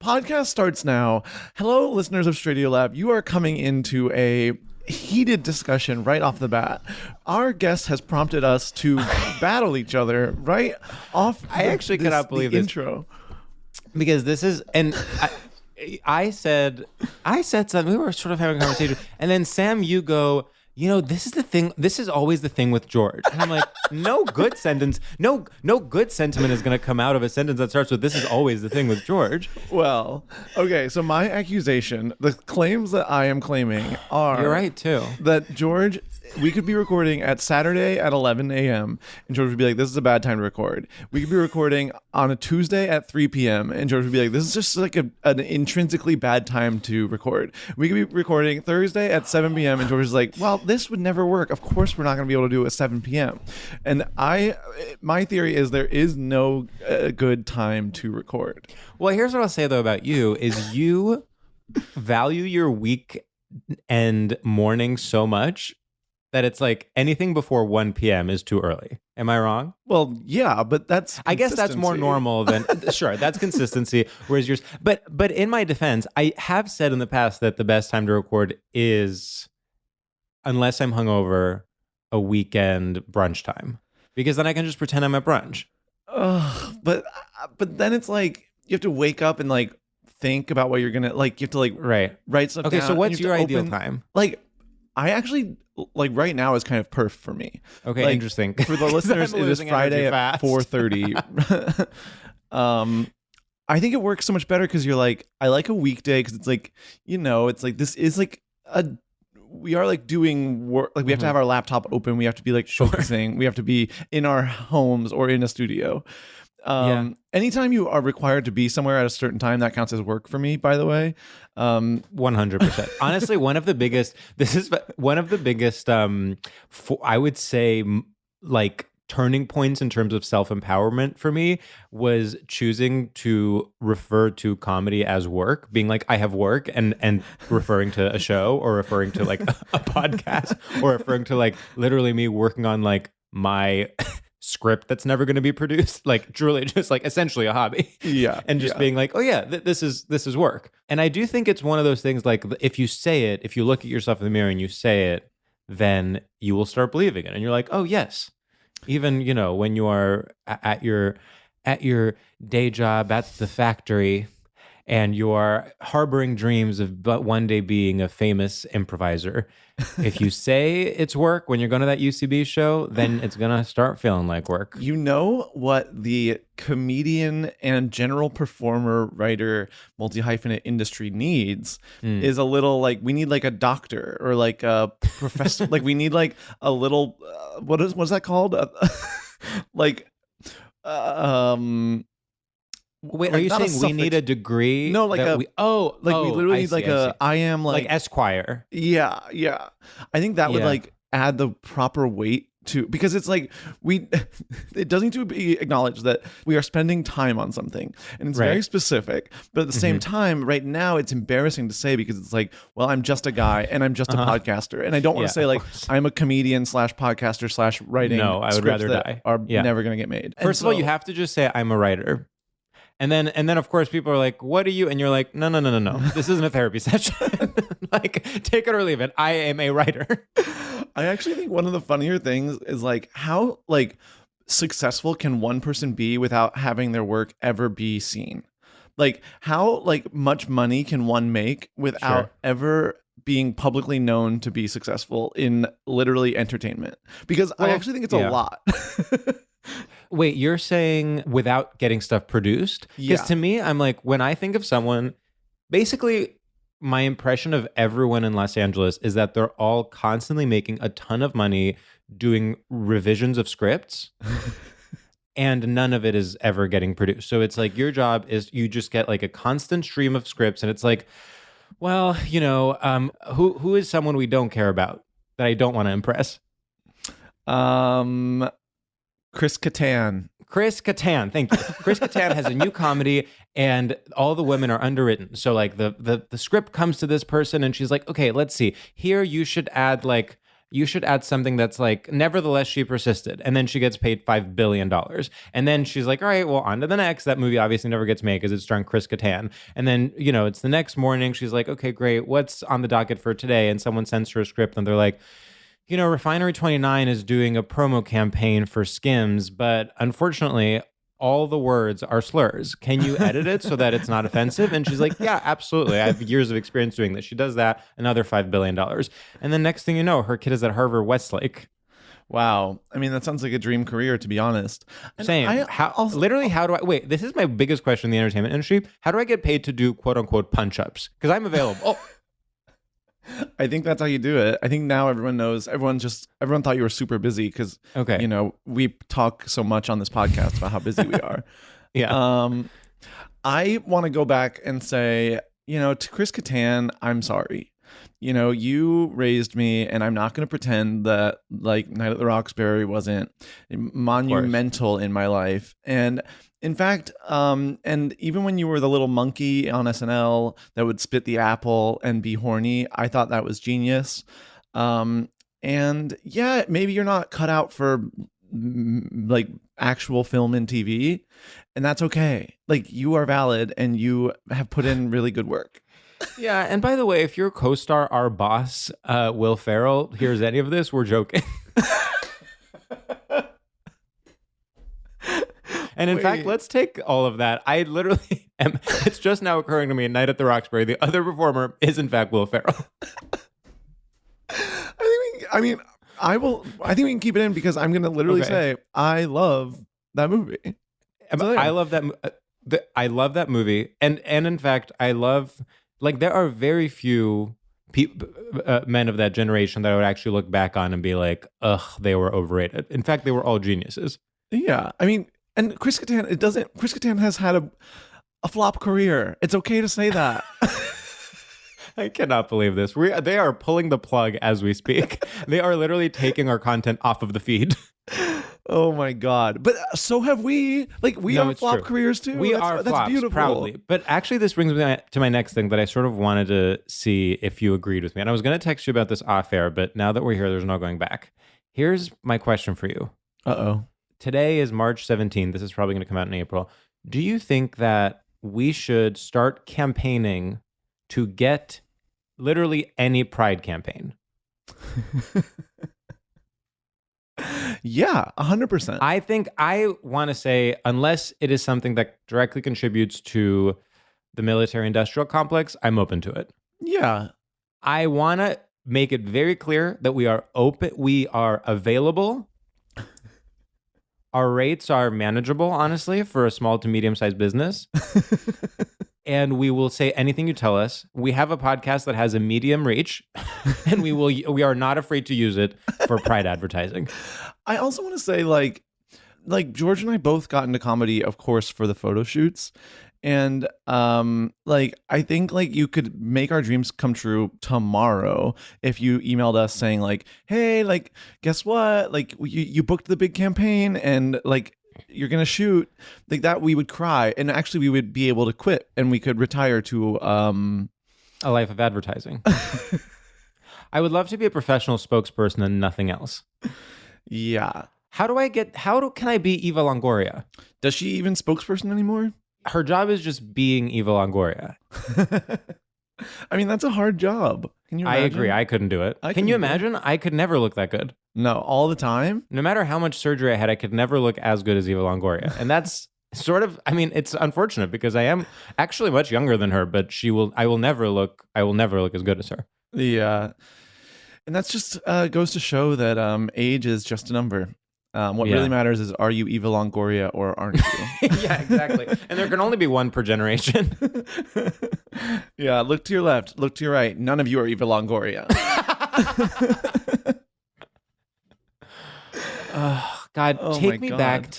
podcast starts now. Hello, listeners of StraightioLab. You are coming into a heated discussion right off the bat. Our guest has prompted us to battle each other right off. I actually cannot believe this intro, because this is and. I said something. We were sort of having a conversation, and then Sam, you go, this is the thing. This is always the thing with George. And I'm like, no good sentence, no good sentiment is going to come out of a sentence that starts with "this is always the thing with George." Well, okay. So my accusation, the claims that I am claiming are You're right too. That George, we could be recording at Saturday at 11 a.m. and George would be like, "This is a bad time to record." We could be recording on a Tuesday at 3 p.m. and George would be like, "This is just like an intrinsically bad time to record." We could be recording Thursday at 7 p.m. and George is like, "Well, this would never work. Of course, we're not going to be able to do it at 7 p.m." And my theory is there is no good time to record. Well, here's what I'll say though about you is you value your week and morning so much that it's like anything before 1 p.m. is too early. Am I wrong? Well, yeah, but I guess that's more normal than sure, that's consistency. Whereas yours, but in my defense, I have said in the past that the best time to record is, unless I'm hungover, a weekend brunch time, because then I can just pretend I'm at brunch. But then it's like you have to wake up and like think about what you're gonna like. You have to like write stuff down. Okay, so what's your ideal time? Like, I actually like right now is kind of perf for me. Okay, like, interesting. For the listeners, it is Friday at 4:30. I think it works so much better because you're like, I like a weekday because it's like, it's like this is like we are like doing work. Like we have to have our laptop open. We have to be like focusing. We have to be in our homes or in a studio. Anytime you are required to be somewhere at a certain time, that counts as work for me, by the way. 100%. Honestly, one of the biggest, I would say, like, turning points in terms of self-empowerment for me was choosing to refer to comedy as work, being like, I have work, and referring to a show or referring to like a podcast or referring to like literally me working on like my script that's never going to be produced, like truly just like essentially a hobby. And just being like, oh yeah, this is work. And I do think it's one of those things, like if you look at yourself in the mirror and you say it, then you will start believing it. And you're like, oh yes. Even, when you are at your day job at the factory and you are harboring dreams of but one day being a famous improviser, if you say it's work when you're going to that UCB show, then it's going to start feeling like work. You know what the comedian and general performer, writer, multi-hyphenate industry needs is a little like, we need like a doctor or like a professor. Like we need like a little, what's that called? Wait, are you saying we need a degree? No, like we literally need like I am like Esquire. Yeah. I think that would like add the proper weight to, because it's like it does need to be acknowledged that we are spending time on something and it's very specific, but at the same time right now it's embarrassing to say, because it's like, well, I'm just a guy and I'm just a podcaster, and I don't want to say like I'm a comedian / podcaster / writing. No, I would rather die. Are never going to get made. First of all, you have to just say I'm a writer. And then of course people are like, what are you? And you're like, no. This isn't a therapy session. Like, take it or leave it. I am a writer. I actually think one of the funnier things is like how like successful can one person be without having their work ever be seen? Like how like much money can one make without ever being publicly known to be successful in literally entertainment? Because I actually think it's a lot. Wait, you're saying without getting stuff produced? Because to me, I'm like, when I think of someone, basically my impression of everyone in Los Angeles is that they're all constantly making a ton of money doing revisions of scripts and none of it is ever getting produced. So it's like your job is you just get like a constant stream of scripts, and it's like, well, who is someone we don't care about that I don't want to impress? Chris Kattan. Thank you. Chris Kattan has a new comedy and all the women are underwritten. So like the script comes to this person and she's like, okay, let's see. Here you should add like you should add something that's like, nevertheless, she persisted. And then she gets paid $5 billion. And then she's like, all right, well, on to the next. That movie obviously never gets made because it's starring Chris Kattan. And then, it's the next morning. She's like, okay, great. What's on the docket for today? And someone sends her a script and they're like, Refinery 29 is doing a promo campaign for Skims, but unfortunately, all the words are slurs. Can you edit it so that it's not offensive? And she's like, yeah, absolutely. I have years of experience doing this. She does that, another $5 billion. And then next thing you know, her kid is at Harvard Westlake. Wow. I mean, that sounds like a dream career, to be honest. And Same. How do I, wait, this is my biggest question in the entertainment industry. How do I get paid to do quote unquote punch-ups? Because I'm available. Oh. I think that's how you do it. I think now everyone knows. Everyone thought you were super busy because, we talk so much on this podcast about how busy we are. Yeah. I want to go back and say, to Chris Kattan, I'm sorry. You raised me, and I'm not going to pretend that like Night at the Roxbury wasn't monumental in my life. And in fact, and even when you were the little monkey on SNL that would spit the apple and be horny, I thought that was genius. And yeah, maybe you're not cut out for like actual film and TV, and that's okay. Like, you are valid and you have put in really good work. Yeah, and by the way, if your co-star, our boss, Will Ferrell, hears any of this, we're joking. And in fact, let's take all of that. I literally am, it's just now occurring to me, Night at the Roxbury, the other performer is in fact Will Ferrell. I think we can keep it in because I'm going to literally say, I love that movie. I love that. I love that movie. And in fact, I love, like, there are very few men of that generation that I would actually look back on and be like, ugh, they were overrated. In fact, they were all geniuses. Yeah. I mean, and Chris Kattan has had a flop career. It's okay to say that. I cannot believe this. They are pulling the plug as we speak. They are literally taking our content off of the feed. Oh my God. But so have we. Like, we have flop careers too. That's beautiful. Proudly. But actually, this brings me to my next thing that I sort of wanted to see if you agreed with me. And I was going to text you about this off air, but now that we're here, there's no going back. Here's my question for you. Uh-oh. Today is March 17th. This is probably going to come out in April. Do you think that we should start campaigning to get literally any pride campaign? Yeah, 100%. I think I want to say, unless it is something that directly contributes to the military-industrial complex, I'm open to it. Yeah. I want to make it very clear that we are open, we are available. Our rates are manageable, honestly, for a small to medium-sized business. And we will say anything you tell us. We have a podcast that has a medium reach, and we are not afraid to use it for pride advertising. I also want to say, like George and I both got into comedy, of course, for the photo shoots. And I think like you could make our dreams come true tomorrow if you emailed us saying like, hey, like, guess what? Like, you booked the big campaign and like you're gonna shoot like that. We would cry, and actually we would be able to quit and we could retire to a life of advertising. I would love to be a professional spokesperson and nothing else. Yeah. How can I be Eva Longoria? Does she even spokesperson anymore? Her job is just being Eva Longoria. I mean, that's a hard job. Can you imagine? I agree. I couldn't do it. Can you imagine? I could never look that good. No, all the time? No matter how much surgery I had, I could never look as good as Eva Longoria. And that's sort of, I mean, it's unfortunate because I am actually much younger than her, but I will never look as good as her. Yeah. And that's just goes to show that age is just a number. What really matters is, are you Eva Longoria or aren't you? Yeah, exactly. And there can only be one per generation. Yeah, look to your left, look to your right. None of you are Eva Longoria. God, take me back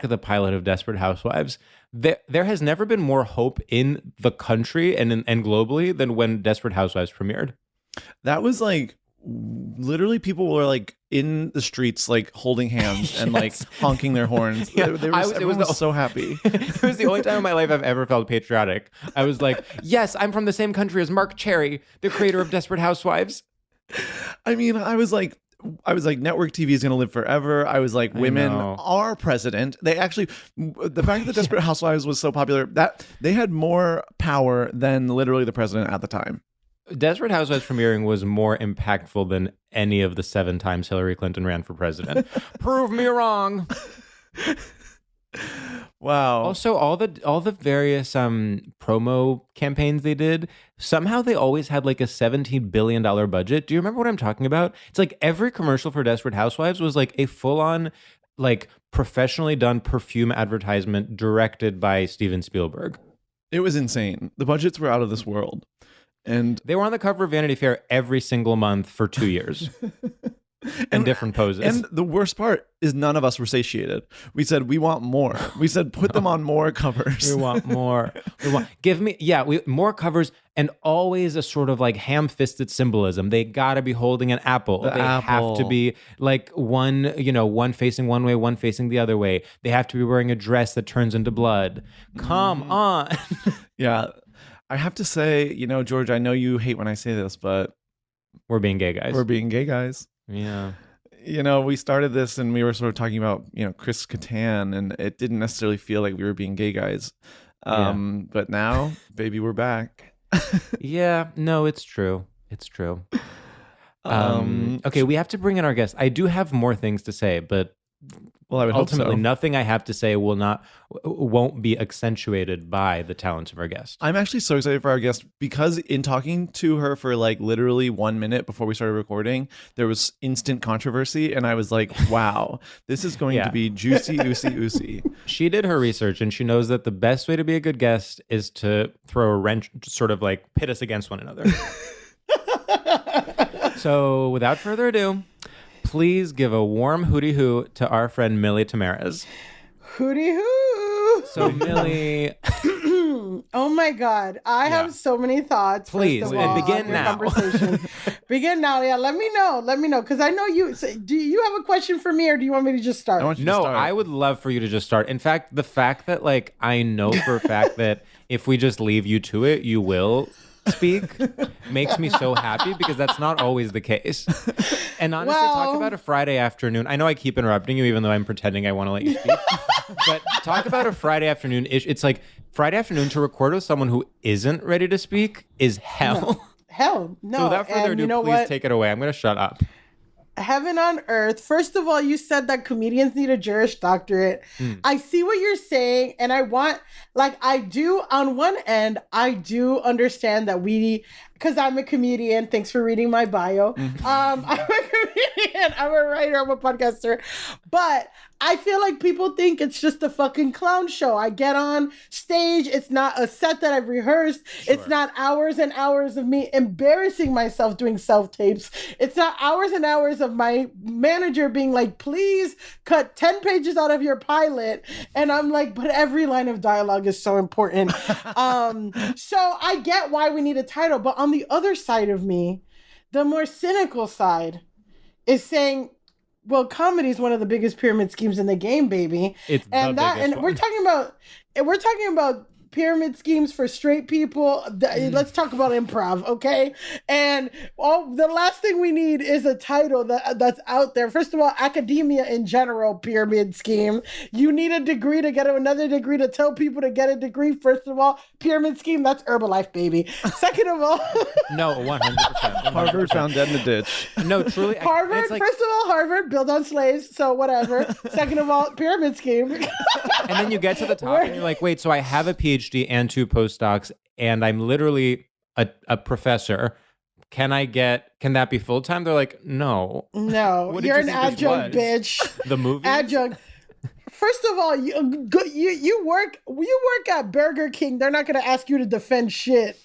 to the pilot of Desperate Housewives. There has never been more hope in the country and globally than when Desperate Housewives premiered. That was like, literally people were like in the streets like holding hands and like honking their horns. Yeah, everyone was so happy. It was the only time in my life I've ever felt patriotic. I was like, yes, I'm from the same country as Mark Cherry, the creator of Desperate Housewives. I mean, I was like, network TV is going to live forever. I was like, women know. are president. They actually, the fact that Desperate Housewives was so popular, that they had more power than literally the president at the time. Desperate Housewives premiering was more impactful than any of the 7 times Hillary Clinton ran for president. Prove me wrong. Wow. Also, all the various promo campaigns they did, somehow they always had like a $17 billion budget. Do you remember what I'm talking about? It's like every commercial for Desperate Housewives was like a full-on, like professionally done perfume advertisement directed by Steven Spielberg. It was insane. The budgets were out of this world. And They were on the cover of Vanity Fair every single month for 2 years. In different poses. And the worst part is none of us were satiated. We said, we want more. We said, put them on more covers. We want more. More covers, and always a sort of like ham-fisted symbolism. They gotta be holding an apple. They have to be like one facing one way, one facing the other way. They have to be wearing a dress that turns into blood. Come on. Yeah. I have to say, George, I know you hate when I say this, but we're being gay guys. We're being gay guys. Yeah. We started this and we were sort of talking about, Chris Kattan, and it didn't necessarily feel like we were being gay guys. But now, baby, we're back. Yeah, no, it's true. It's true. Okay, we have to bring in our guest. I do have more things to say, but I would ultimately, hope so. nothing I have to say won't be accentuated by the talents of our guest. I'm actually so excited for our guest because in talking to her for like literally 1 minute before we started recording, there was instant controversy, and I was like, wow, this is going to be juicy, oozy. She did her research, and she knows that the best way to be a good guest is to throw a wrench, sort of like pit us against one another. So without further ado, please give a warm hootie hoo to our friend Milly Tamarez. Hootie hoo! So Milly, oh my God, I have so many thoughts. Please, begin now. Begin now. Yeah, let me know, because I know you. So, do you have a question for me, or do you want me to just start? I want you to start. I would love for you to just start. In fact, the fact that like I know for a fact that if we just leave you to it, you will speak makes me so happy, because that's not always the case. And honestly, talk about a Friday afternoon. I know I keep interrupting you, even though I'm pretending I want to let you speak. But talk about a Friday afternoon. It's like Friday afternoon to record with someone who isn't ready to speak is hell. Hell, no. So without further ado, please take it away. I'm going to shut up. Heaven on earth. First of all, you said that comedians need a Juris Doctorate. I see what you're saying, and I do, on one end, I do understand that because I'm a comedian. Thanks for reading my bio. I'm a comedian. I'm a writer. I'm a podcaster. But I feel like people think it's just a fucking clown show. I get on stage. It's not a set that I've rehearsed. Sure. It's not hours and hours of me embarrassing myself doing self-tapes. It's not hours and hours of my manager being like, please cut 10 pages out of your pilot. And I'm like, but every line of dialogue is so important. So I get why we need a title. But on the other side of me, the more cynical side is saying, well, comedy is one of the biggest pyramid schemes in the game, baby. We're talking about pyramid schemes for straight people. Let's talk about improv, okay? And the last thing we need is a title that's out there. First of all, academia in general, pyramid scheme. You need a degree to get another degree to tell people to get a degree. First of all, pyramid scheme, that's Herbalife, baby. Second of all... No, 100%. Harvard found dead in the ditch. No, truly. Harvard, first of all, Harvard, built on slaves, so whatever. Second of all, pyramid scheme. And then you get to the top and you're like, wait, so I have a PhD and 2 postdocs, and I'm literally a professor. Can that be full time? They're like, no. No, you're an adjunct, bitch. The movie adjunct. First of all, you work at Burger King. They're not going to ask you to defend shit.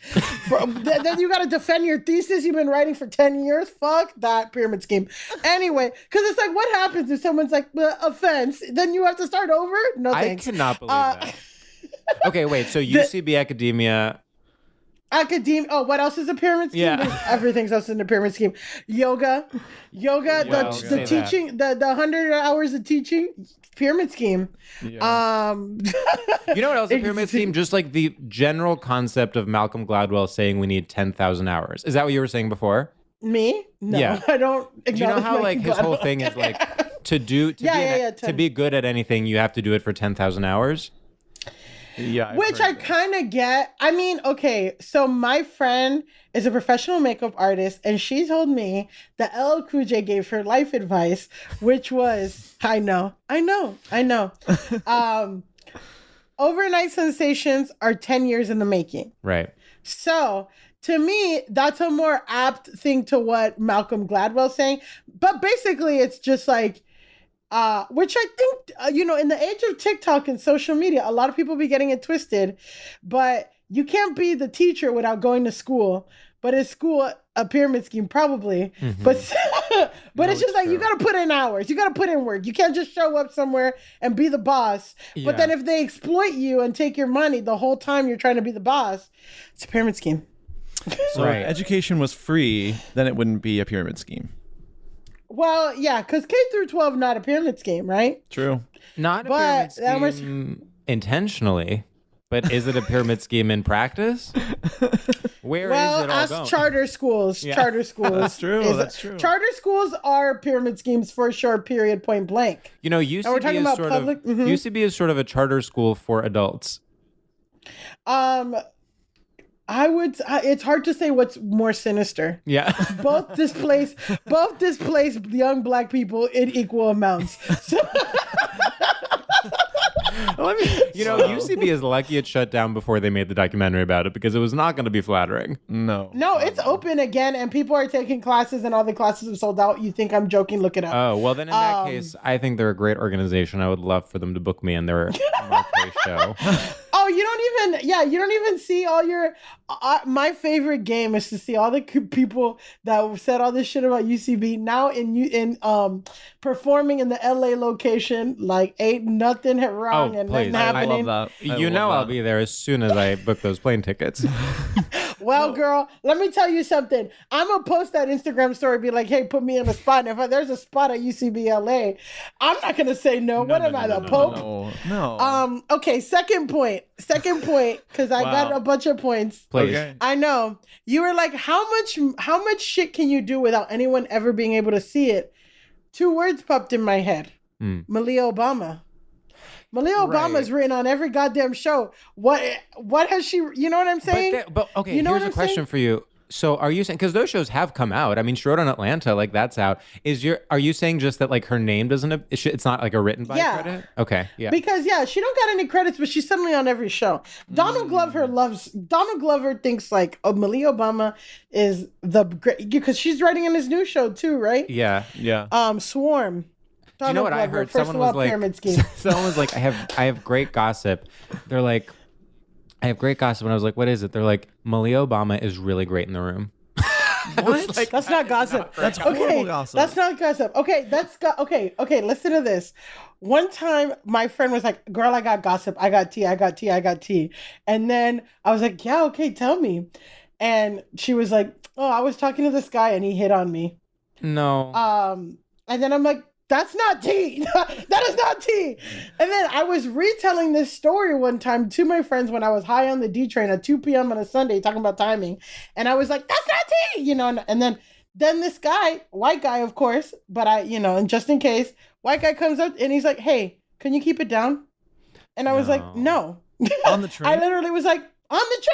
Then you got to defend your thesis you've been writing for 10 years. Fuck that pyramid scheme. Anyway, because it's like, what happens if someone's like, offense? Then you have to start over? No thanks. I cannot believe that. Okay, wait. So UCB academia. Oh, what else is a pyramid scheme? Yeah. Everything's else in the pyramid scheme. Yoga, the teaching, the 100 hours of teaching, pyramid scheme. Yeah. You know what else is a pyramid scheme? Just like the general concept of Malcolm Gladwell saying we need 10,000 hours. Is that what you were saying before? Me? No, Yeah. I don't. Do you know how like his whole thing is like to be good at anything, you have to do it for 10,000 hours? Yeah. Which I kind of get. I mean, okay, so my friend is a professional makeup artist, and she told me that LL Cool J gave her life advice, which was, I know. Overnight sensations are 10 years in the making. Right. So to me, that's a more apt thing to what Malcolm Gladwell's saying. But basically, it's just like, which I think, in the age of TikTok and social media, a lot of people be getting it twisted. But you can't be the teacher without going to school. But is school a pyramid scheme? Probably. Mm-hmm. But it's just like, you got to put in hours. You got to put in work. You can't just show up somewhere and be the boss. Yeah. But then if they exploit you and take your money the whole time you're trying to be the boss, it's a pyramid scheme. So if education was free, then it wouldn't be a pyramid scheme. Well, yeah, because K through 12 not a pyramid scheme, right? True. Not a But pyramid scheme intentionally, but is it a pyramid scheme in practice? Where is it all ask going? charter schools. Yeah. Charter schools. That's true. That's true. Charter schools are pyramid schemes for sure, period, point blank. You know, UCB we're talking is about sort public- of UCB is sort of a charter school for adults. It's hard to say what's more sinister. Yeah. Both displace young Black people in equal amounts. So, UCB is lucky it shut down before they made the documentary about it because it was not going to be flattering. No, it's open again and people are taking classes and all the classes have sold out. You think I'm joking? Look it up. Oh, well, then in that case, I think they're a great organization. I would love for them to book me in their Marquee show. Oh, you don't even see all your. My favorite game is to see all the people that said all this shit about UCB now in performing in the LA location. Like ain't nothing wrong and please. nothing I happening. love that. I'll be there as soon as I book those plane tickets. Well, girl, let me tell you something. I'm gonna post that Instagram story, be like, "Hey, put me in a spot." And if there's a spot at UCB LA, I'm not gonna say no. What am I, the Pope? No. Okay. Second point, because I got a bunch of points. Please. Okay. I know you were like, how much shit can you do without anyone ever being able to see it? 2 words popped in my head. Milly Obama. Milly Obama's written on every goddamn show. What has she? You know what I'm saying? But okay, You know here's what a I'm question saying? for you. So are you saying, because those shows have come out? I mean, Schroed on Atlanta, like that's out. Are you saying just that like her name doesn't? It's not like a written by credit. Okay, yeah. Because she don't got any credits, but she's suddenly on every show. Donald Glover thinks like Milly Obama is the great because she's writing in his new show too, right? Yeah. Swarm. Do you know what I heard? Someone was like, I have great gossip. They're like, I have great gossip. And I was like, what is it? They're like, Milly Obama is really great in the room. What? That's not gossip. That's horrible gossip. That's not gossip. Okay, okay, listen to this. One time my friend was like, girl, I got gossip. I got tea. And then I was like, yeah, okay, tell me. And she was like, oh, I was talking to this guy and he hit on me. No. And then I'm like, that's not tea. That is not tea. And then I was retelling this story one time to my friends when I was high on the D train at 2 p.m. on a Sunday talking about timing. And I was like, that's not tea, And then this guy, white guy, of course, but and just in case, white guy comes up and he's like, hey, can you keep it down? And I was like, no. On the train? I literally was like, on the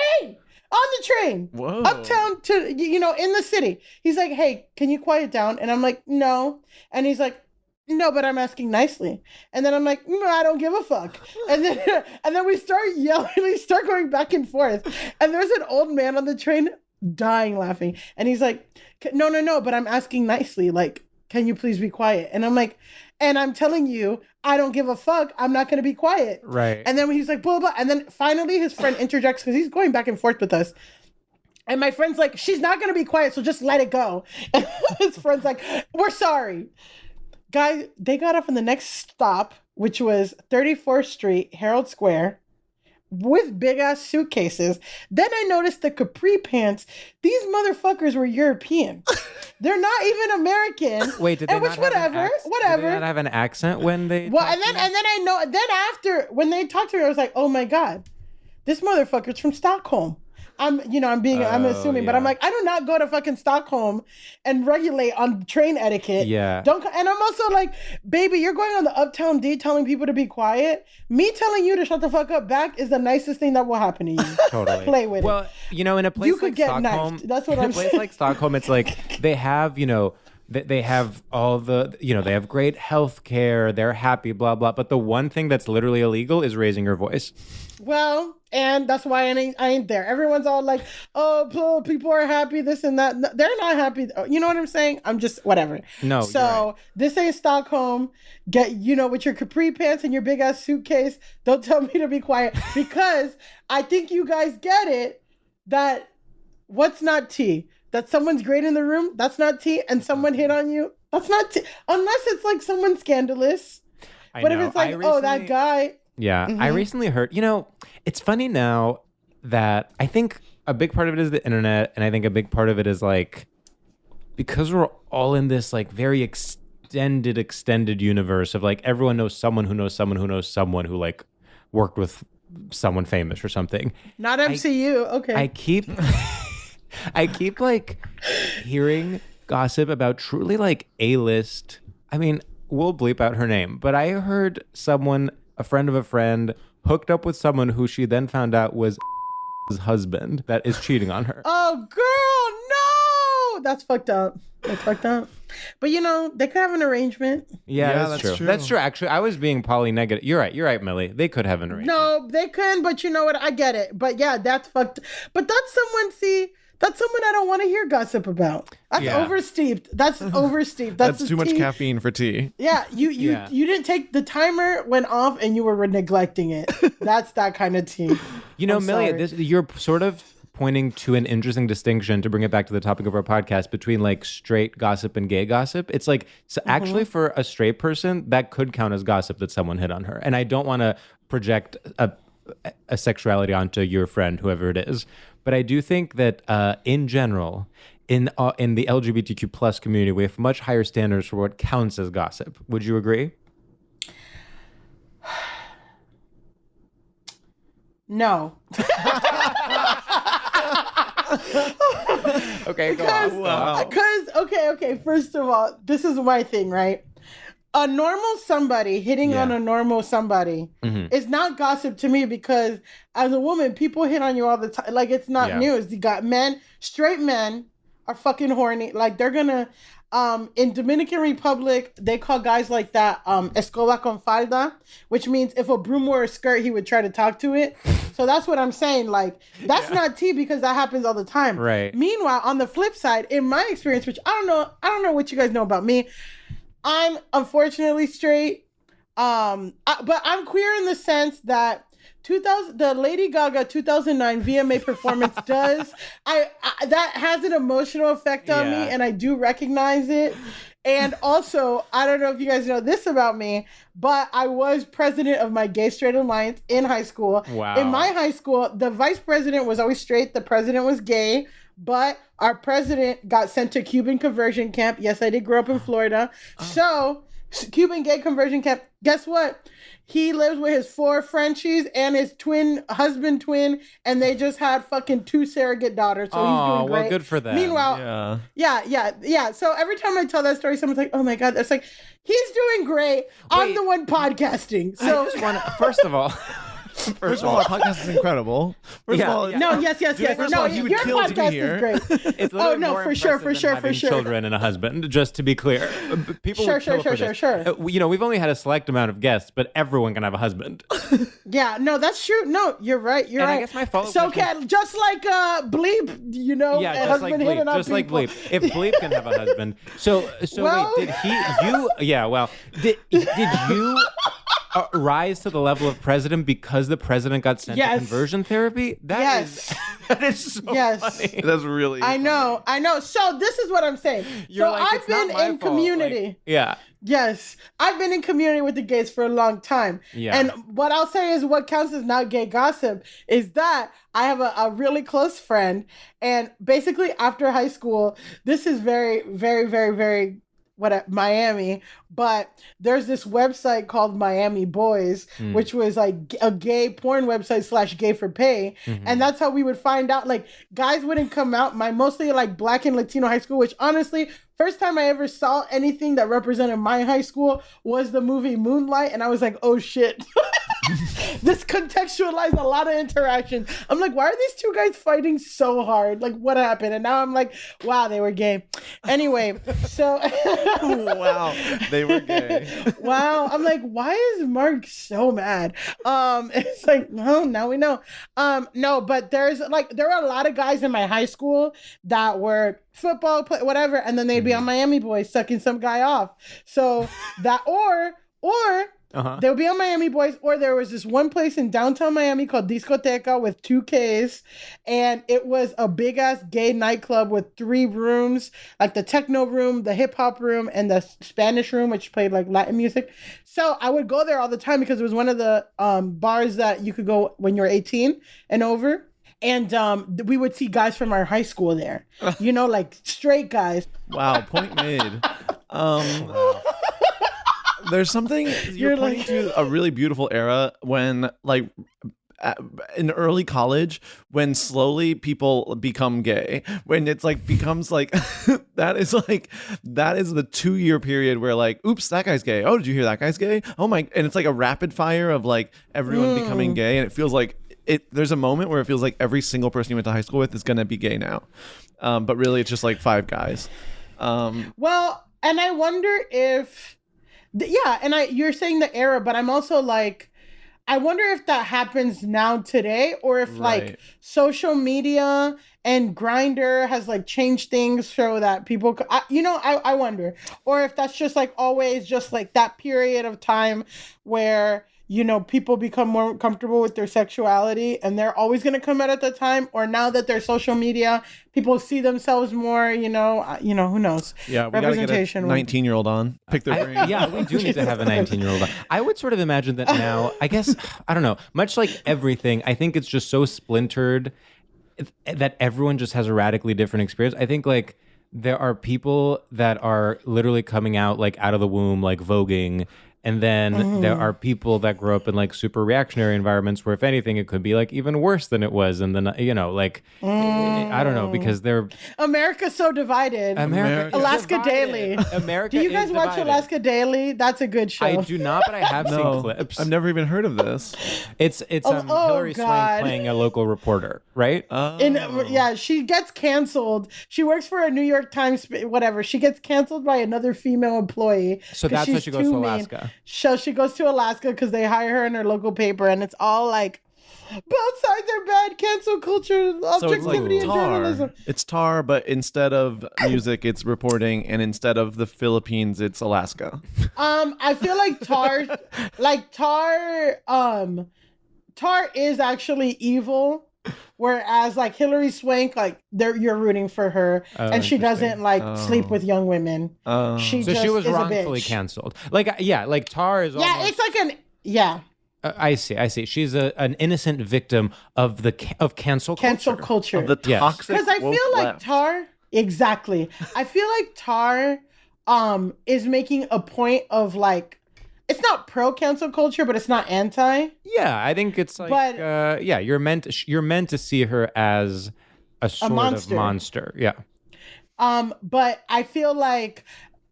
train. Whoa. Uptown to, in the city. He's like, hey, can you quiet down? And I'm like, no. And he's like, no, but I'm asking nicely. And then I'm like, no, I don't give a fuck. And then we start yelling, we start going back and forth. And there's an old man on the train dying laughing. And he's like, no, but I'm asking nicely. Like, can you please be quiet? And I'm like, and I'm telling you, I don't give a fuck. I'm not going to be quiet. Right. And then he's like, blah, blah. And then finally his friend interjects because he's going back and forth with us. And my friend's like, she's not going to be quiet, so just let it go. And his friend's like, we're sorry. Guys, they got off on the next stop, which was 34th Street, Herald Square, with big-ass suitcases. Then I noticed the capri pants. These motherfuckers were European. They're not even American. Wait, did they not have an accent when they Well, and then I know, then after, when they talked to me, I was like, oh my God, this motherfucker's from Stockholm. I'm assuming, but I'm like, I do not go to fucking Stockholm and regulate on train etiquette. Yeah. And I'm also like, baby, you're going on the Uptown D telling people to be quiet. Me telling you to shut the fuck up back is the nicest thing that will happen to you. Totally. Play with it. Well, in a place You could like get Stockholm, knifed. That's what I'm in a place saying. like Stockholm, it's like they have, they have all the, they have great health care. They're happy, blah, blah. But the one thing that's literally illegal is raising your voice. Well, and that's why I ain't there. Everyone's all like, oh, people are happy, this and that. No, they're not happy. You know what I'm saying? I'm just, whatever. No, So you're right. this ain't Stockholm. Get, with your capri pants and your big ass suitcase. Don't tell me to be quiet, because I think you guys get it that what's not tea? That someone's great in the room, that's not tea. And someone hit on you, that's not tea. Unless it's like someone scandalous. But if it's like, that guy. Yeah, I recently heard, it's funny now that I think a big part of it is the internet, and I think a big part of it is like, because we're all in this like very extended universe of like everyone knows someone who knows someone who knows someone who like worked with someone famous or something. Not MCU, okay. I keep like hearing gossip about truly like A-list. I mean, we'll bleep out her name, but I heard a friend of a friend, hooked up with someone who she then found out was his husband that is cheating on her. Oh, girl, no! That's fucked up. But they could have an arrangement. Yeah, that's true. That's true. Actually, I was being poly-negative. You're right, Millie. They could have an arrangement. No, they couldn't, but you know what? I get it. But yeah, that's fucked. But that's someone I don't want to hear gossip about. That's oversteeped. That's oversteeped. That's too much caffeine for tea. Yeah, you didn't take the timer went off and you were neglecting it. That's that kind of tea. Millie, you're sort of pointing to an interesting distinction, to bring it back to the topic of our podcast, between like straight gossip and gay gossip. It's like, so actually for a straight person, that could count as gossip that someone hit on her. And I don't want to project a sexuality onto your friend, whoever it is. But I do think that in general, in the LGBTQ plus community, we have much higher standards for what counts as gossip. Would you agree? No. Okay, go on. Wow. Because, okay, first of all, this is my thing, right? A normal somebody hitting on a normal somebody is not gossip to me, because as a woman, people hit on you all the time. Like, it's not news. You got straight men are fucking horny. Like, they're gonna, in Dominican Republic, they call guys like that, escoba con falda, which means if a broom wore a skirt, he would try to talk to it. So that's what I'm saying. Like, that's not tea, because that happens all the time. Right. Meanwhile, on the flip side, in my experience, which I don't know what you guys know about me, I'm unfortunately straight, but I'm queer in the sense that the Lady Gaga 2009 VMA performance does, that has an emotional effect on me, and I do recognize it. And also, I don't know if you guys know this about me, but I was president of my Gay Straight Alliance in high school. Wow. In my high school, the vice president was always straight, the president was gay. But our president got sent to Cuban conversion camp. Yes, I did grow up in Florida. So, Cuban gay conversion camp, guess what? He lives with his 4 Frenchies and his husband twin, and they just had fucking 2 surrogate daughters. So he's doing great. Well, good for them. Meanwhile, yeah. So every time I tell that story, someone's like, oh my God, that's like, he's doing great. I'm the one podcasting. So I just want to, first of all, First of all, our podcast is incredible. First of all, no, yes. First No, of all, he would your kill to be podcast here. is great. It's Oh literally no, more for sure, impressive than having children and a husband. Just to be clear, people would kill for this. Sure. We've only had a select amount of guests, but everyone can have a husband. Yeah, no, that's true. No, you're right. Right. I guess my follow-up so question, just like Bleep, yeah, just like Bleep, just like Bleep. If Bleep can have a husband, so well, wait, did you rise to the level of president because the president got sent to conversion therapy? That is so funny. That's really I know. So this is what I'm saying. You're so like, I've been in community. Yes, I've been in community with the gays for a long time. Yeah. And what I'll say is what counts as not gay gossip is that I have a really close friend, and basically after high school, this is very, very, very, very Miami, but there's this website called Miami Boys, which was like a gay porn website / gay for pay. And that's how we would find out, like, guys wouldn't come out. My mostly like Black and Latino high school, which honestly, first time I ever saw anything that represented my high school was the movie Moonlight. And I was like, oh shit. This contextualized a lot of interactions. I'm like, why are these two guys fighting so hard? Like, what happened? And now I'm like, wow, they were gay. Anyway, so Wow, they were gay. Wow. I'm like, why is Mark so mad? It's like, no, now we know. No, but there were a lot of guys in my high school that were football whatever, and then they'd be on Miami Boys sucking some guy off. So that or they would be on Miami Boys, or there was this one place in downtown Miami called Discoteca with 2 Ks, and it was a big ass gay nightclub with 3 rooms, like the techno room, the hip hop room, and the Spanish room, which played like Latin music. So I would go there all the time because it was one of the bars that you could go when you're 18 and over. And we would see guys from our high school there, you know, like straight guys. Wow, point made. There's something you're pointing to a really beautiful era when, like, in early college, when slowly people become gay, when it's like becomes like that is the 2-year period where, like, oops, that guy's gay. Oh, did you hear that guy's gay? Oh my, and it's like a rapid fire of like everyone becoming gay, and it feels like there's a moment where it feels like every single person you went to high school with is gonna be gay now, but really it's just like 5 guys. Well, and I wonder if. You're saying the era, but I'm also like, I wonder if that happens now today, or if like social media and Grindr has like changed things so that people, I wonder, or if that's just like always just like that period of time where, you know, people become more comfortable with their sexuality and they're always going to come out at the time, or now that there's social media, people see themselves more, who knows? Yeah, we got to get a 19-year-old on. Pick their brain. Yeah, we do need to have a 19-year-old on. I would sort of imagine that now, I guess, I don't know, much like everything, I think it's just so splintered that everyone just has a radically different experience. I think like there are people that are literally coming out like out of the womb, like voguing. And then there are people that grow up in like super reactionary environments where, if anything, it could be like even worse than it was. And then, I don't know, because they're... America's so divided. Alaska Daily. America Do you guys watch divided. Alaska Daily? That's a good show. I do not, but I have seen clips. I've never even heard of this. It's Hillary Swank playing a local reporter, right? She gets canceled. She works for a New York Times, whatever. She gets canceled by another female employee. So that's why she goes to Alaska. So she goes to Alaska because they hire her in her local paper, and it's all like, both sides are bad, cancel culture, objectivity, and journalism. It's Tar, but instead of music, it's reporting, and instead of the Philippines, it's Alaska. I feel like Tar is actually evil. Whereas like Hillary Swank, like you're rooting for her, and she doesn't like sleep with young women. She was wrongfully canceled. Like Tar is. Yeah, it's like I see. She's an innocent victim of cancel culture. Of the toxic. Because I feel like left. Tar. Exactly. I feel like Tar is making a point of like. It's not pro cancel culture, but it's not anti. Yeah, I think it's like, you're meant to see her as a sort of monster. Yeah. But I feel like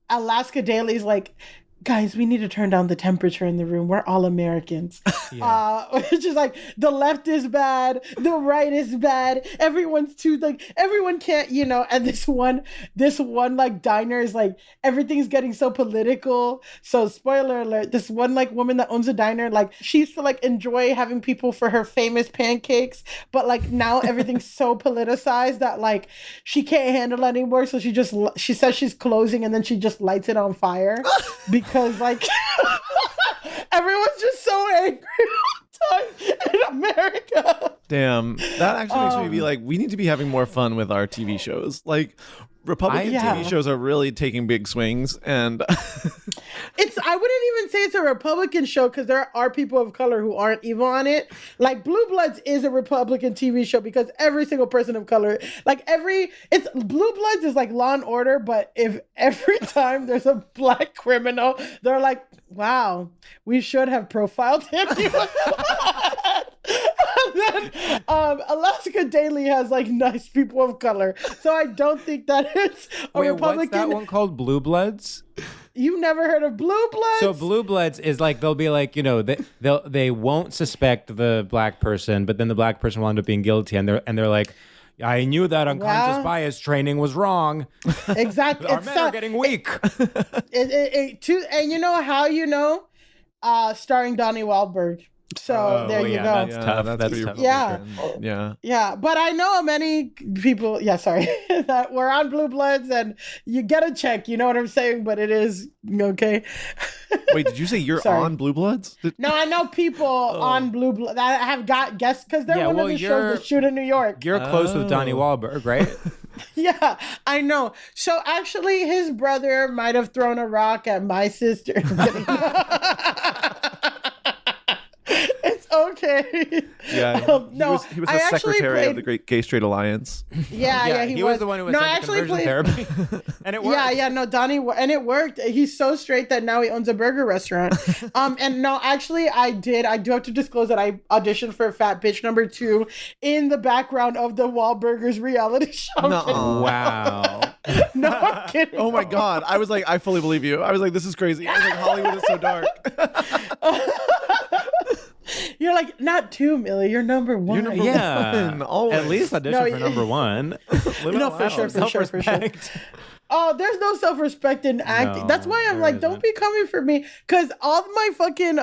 Alaska Daily's like, guys, we need to turn down the temperature in the room. We're all Americans. Which is like, the left is bad, the right is bad. Everyone's too everyone can't, and this one like diner is like, everything's getting so political. So spoiler alert, this one like woman that owns a diner, like she used to like enjoy having people for her famous pancakes, but like now everything's so politicized that like she can't handle it anymore. So she says she's closing, and then she just lights it on fire because like everyone's just so angry all the time in America. Damn, that actually makes me be like, we need to be having more fun with our TV shows. Like, Republican TV shows are really taking big swings, and I wouldn't even say it's a Republican show because there are people of color who aren't evil on it. Like Blue Bloods is a Republican TV show because every single person of color, it's Blue Bloods is like Law and Order, but if every time there's a black criminal, they're like, wow, we should have profiled him. And then Alaska Daily has like nice people of color, so I don't think that it's a Republican. What's that one called? Blue Bloods? You've never heard of Blue Bloods? So Blue Bloods is like they'll be like, they won't suspect the black person, but then the black person will end up being guilty, and they're like, I knew that unconscious bias training was wrong. Exactly. Our men are getting weak. And you know how you know? Starring Donnie Wahlberg. So there you go. That's tough. That's tough. Yeah. But I know many people, sorry, that were on Blue Bloods, and you get a check, you know what I'm saying? But it is okay. Wait, did you say you're on Blue Bloods? No, I know people on Blue Bloods that have got guests because they're one of the shows that shoot in New York. You're close with Donnie Wahlberg, right? Yeah, I know. So actually, his brother might have thrown a rock at my sister. It's okay. Yeah, he was the secretary of the Great Gay Straight Alliance. Yeah, he was the one who was sent to conversion therapy, and it worked. No, Donnie, and it worked. He's so straight that now he owns a burger restaurant. And no, actually, I do have to disclose that I auditioned for Fat Bitch number 2 in the background of the Wahlburgers reality show. Wow. No, I'm kidding. Oh my God, I was like, I fully believe you. I was like, this is crazy. I was like, Hollywood is so dark. You're like, not 2, Millie. You're number 1. You're number one. Always. At least audition for number 1. No, for sure. Oh, there's no self-respect in acting. No, that's why I'm like, don't be coming for me. Because all of my fucking,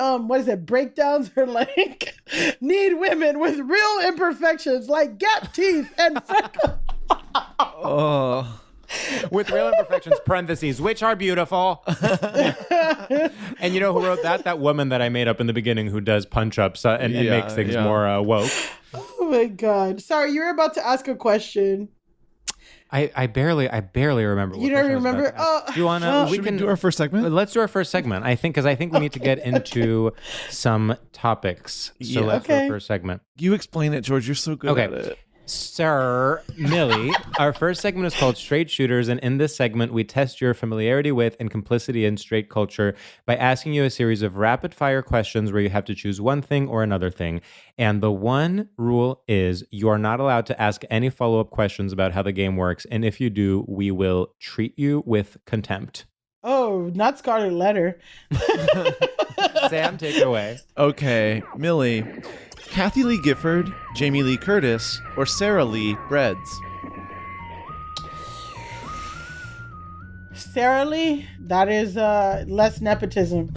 breakdowns are like, need women with real imperfections, like gap teeth and freckles. Oh. With real imperfections, parentheses, which are beautiful. And you know who wrote that? That woman that I made up in the beginning who does punch-ups and makes things more woke. Oh my God. Sorry, you were about to ask a question. I barely remember. You don't remember? Do you wanna? We can do our first segment. Let's do our first segment. I think we need to get into some topics. So let's do our first segment. You explain it, George. You're so good at it. Sir Millie, our first segment is called Straight Shooters, and in this segment, we test your familiarity with and complicity in straight culture by asking you a series of rapid-fire questions where you have to choose one thing or another thing. And the one rule is you are not allowed to ask any follow-up questions about how the game works, and if you do, we will treat you with contempt. Oh, not Scarlet Letter. Sam, take it away. Okay, Millie. Kathy Lee Gifford, Jamie Lee Curtis, or Sarah Lee Breads? Sarah Lee, that is less nepotism.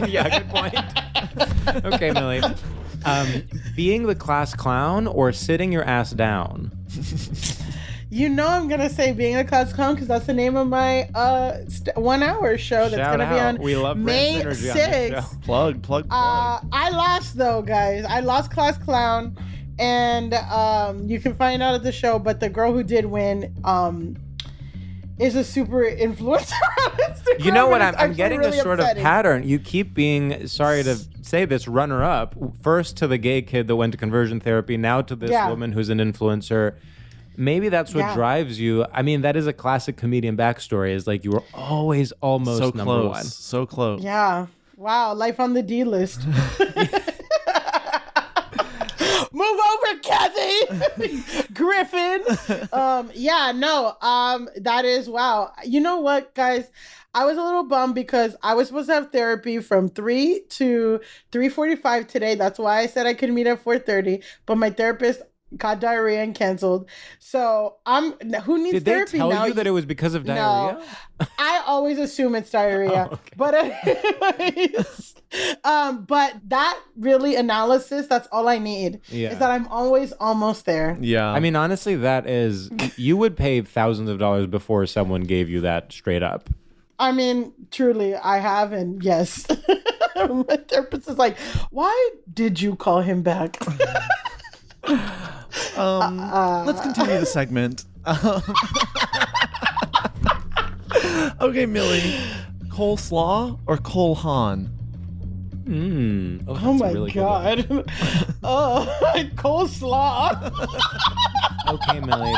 Yeah, good point. Okay, Millie. Being the class clown or sitting your ass down? You know I'm going to say being a class clown because that's the name of my 1 hour show that's going to be on we love May 6th. Plug. I lost though, guys. I lost class clown, and you can find out at the show, but the girl who did win is a super influencer on Instagram. You know what? I'm getting really this sort upsetting. of pattern. You keep being, sorry to say this, runner-up. First to the gay kid that went to conversion therapy, now to this woman who's an influencer. Maybe that's what drives you. I mean, that is a classic comedian backstory, is like you were always almost so number close. one. So close. Yeah. Wow. Life on the D list. Move over, Kathy. Griffin. That is, wow. You know what, guys? I was a little bummed because I was supposed to have therapy from 3 to 3:45 today. That's why I said I could meet at 4:30. But my therapist got diarrhea and canceled. So who needs therapy now? Did they tell you that it was because of diarrhea? No, I always assume it's diarrhea. Oh, okay. But anyways, but that really analysis, that's all I need. Yeah. Is that I'm always almost there. Yeah. I mean, honestly, that is, you would pay thousands of dollars before someone gave you that straight up. I mean, truly, I have, and yes. My therapist is like, why did you call him back? Let's continue the segment. Okay, Millie. Coleslaw or Cole Haan? Oh, Oh that's a my really good one. god. Oh, coleslaw. Okay, Millie.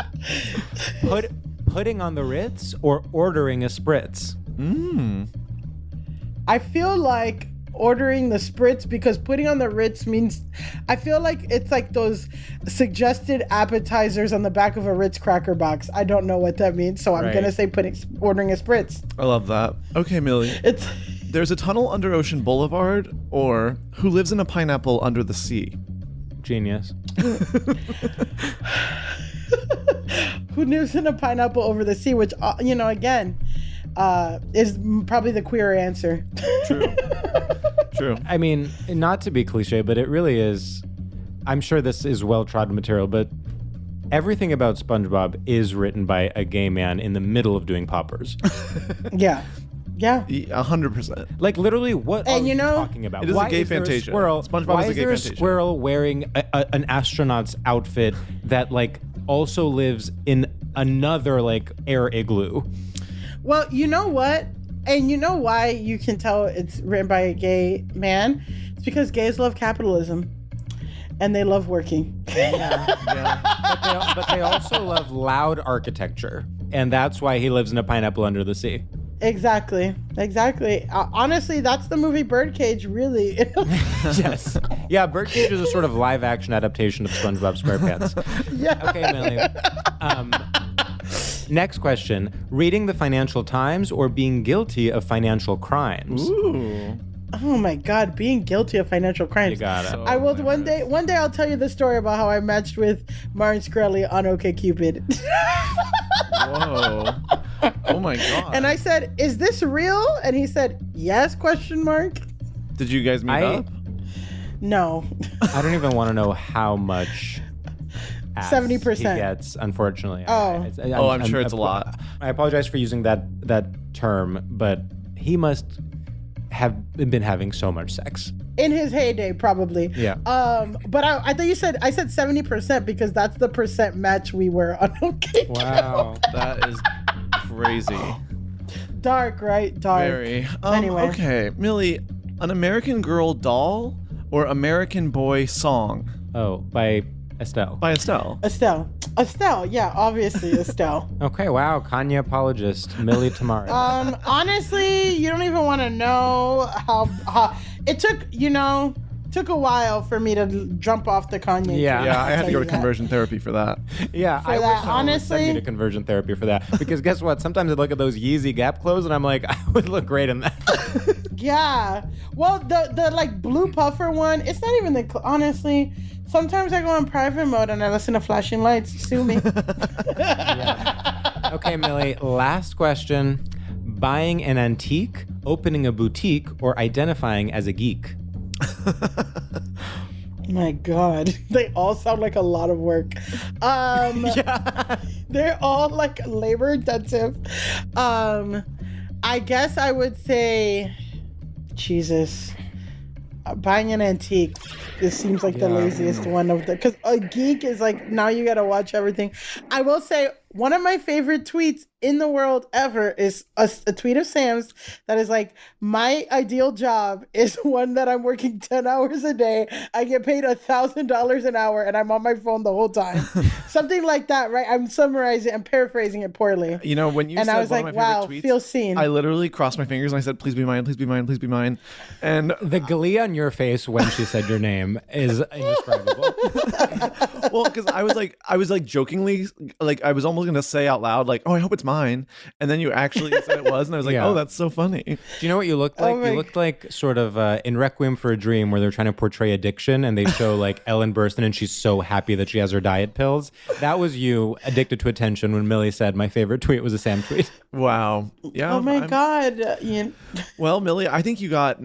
Putting on the Ritz or ordering a spritz? I feel like ordering the spritz because putting on the Ritz means I feel like it's like those suggested appetizers on the back of a Ritz cracker box. I don't know what that means, so I'm Right. gonna say ordering a spritz. I love that. Okay, Millie. It's There's a tunnel under Ocean Boulevard, or who lives in a pineapple under the sea? Genius. who lives in a pineapple over the sea, which again, is probably the queer answer. True. True. I mean, not to be cliche, but it really is. I'm sure this is well-trodden material, but everything about SpongeBob is written by a gay man in the middle of doing poppers. Yeah. 100%. Like literally, what And are you we know- talking about? It is a Why gay is there Fantasia. squirrel? SpongeBob Why is a is gay there a Fantasia. squirrel wearing an astronaut's outfit that like also lives in another like air igloo? Well, you know what? And you know why you can tell it's written by a gay man? It's because gays love capitalism and they love working. But they also love loud architecture, and that's why he lives in a pineapple under the sea. Exactly. Honestly, that's the movie Birdcage, really. Yes. Yeah, Birdcage is a sort of live-action adaptation of SpongeBob SquarePants. Yeah. Okay, Millie. Next question. Reading the Financial Times or being guilty of financial crimes? Ooh. Oh my God, being guilty of financial crimes. You got it. So- I will one day I'll tell you the story about how I matched with Martin Shkreli on OkCupid. Whoa. Oh my God. And I said, "Is this real?" And he said, "Yes?" ? Did you guys meet up? No. I don't even want to know how much ass 70%. he gets, unfortunately. Oh. I'm sure it's a lot. I apologize for using that term, but he must have been having so much sex. In his heyday, probably. Yeah. But I thought I said 70% because that's the percent match we were on OkCupid. Wow. That is crazy. Dark, right? Dark. Very. Anyway. Okay, Millie, an American Girl doll or American Boy song Oh, by Estelle. by Estelle? Estelle, yeah, obviously Estelle. Okay, wow. Kanye apologist, Milly Tamarez. Honestly, you don't even want to know how it took a while for me to jump off the Kanye. Yeah. Yeah, I had to go to that. conversion therapy for that. Yeah, I that, wish someone would send me honestly- to conversion therapy for that. Because guess what? Sometimes I look at those Yeezy Gap clothes and I'm like, I would look great in that. Yeah. Well, the like blue puffer one, it's not even honestly. Sometimes I go in private mode and I listen to flashing lights. Sue me. Okay, Millie, last question. Buying an antique, opening a boutique, or identifying as a geek? My God, they all sound like a lot of work. They're all like labor intensive. I guess I would say, Jesus, buying an antique. This seems like the laziest one of the, because a geek is like, now you gotta watch everything. I will say one of my favorite tweets in the world ever is a tweet of Sam's that is like, my ideal job is one that I'm working 10 hours a day. I get paid $1,000 an hour and I'm on my phone the whole time. Something like that, right? I'm summarizing, I'm paraphrasing it poorly. You know, when you And said I was one like, of my wow, favorite tweets, feel seen. I literally crossed my fingers and I said, please be mine, please be mine, please be mine. And The glee on your face when she said your name is indescribable. well, because I was like jokingly, like I was almost gonna say out loud, like, oh, I hope it's mine. And then you actually said it was, and I was like, Yeah. oh, that's so funny. Do you know what you looked like? Oh my- You looked like sort of in Requiem for a Dream, where they're trying to portray addiction, and they show like Ellen Burstyn, and she's so happy that she has her diet pills. That was you, addicted to attention, when Millie said my favorite tweet was a Sam tweet. Wow. Yeah. Oh my I'm- God. Well, Millie, I think you got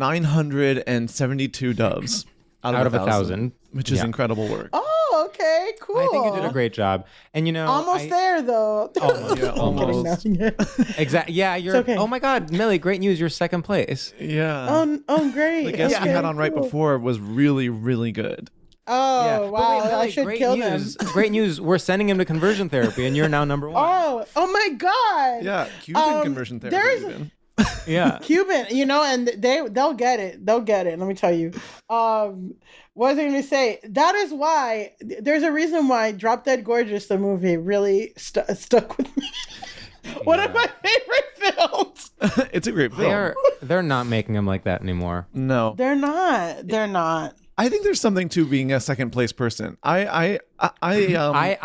972 doves Out of 1,000. which is Yeah. incredible work. Oh, okay, cool. I think you did a great job. And you know, Almost there though. Almost. Yeah, almost. Exactly. Yeah, you're. okay. Oh my God, Millie, great news! You're second place. Yeah. Oh, great. the guest we Okay, had on right cool. before was really, really good. Oh, Yeah. wow. But wait, I Millie, should great kill news. them. Great news. We're sending him to conversion therapy, and you're now number one. Oh my God. Yeah. Cuban conversion therapy. there's- Even. Yeah. Cuban, and they'll get it. They'll get it. Let me tell you. What was I going to say? That is why there's a reason why Drop Dead Gorgeous, the movie, really stuck with me. One of my favorite films. It's a great film. They're not making them like that anymore. No, they're not. They're not. I think there's something to being a second place person. I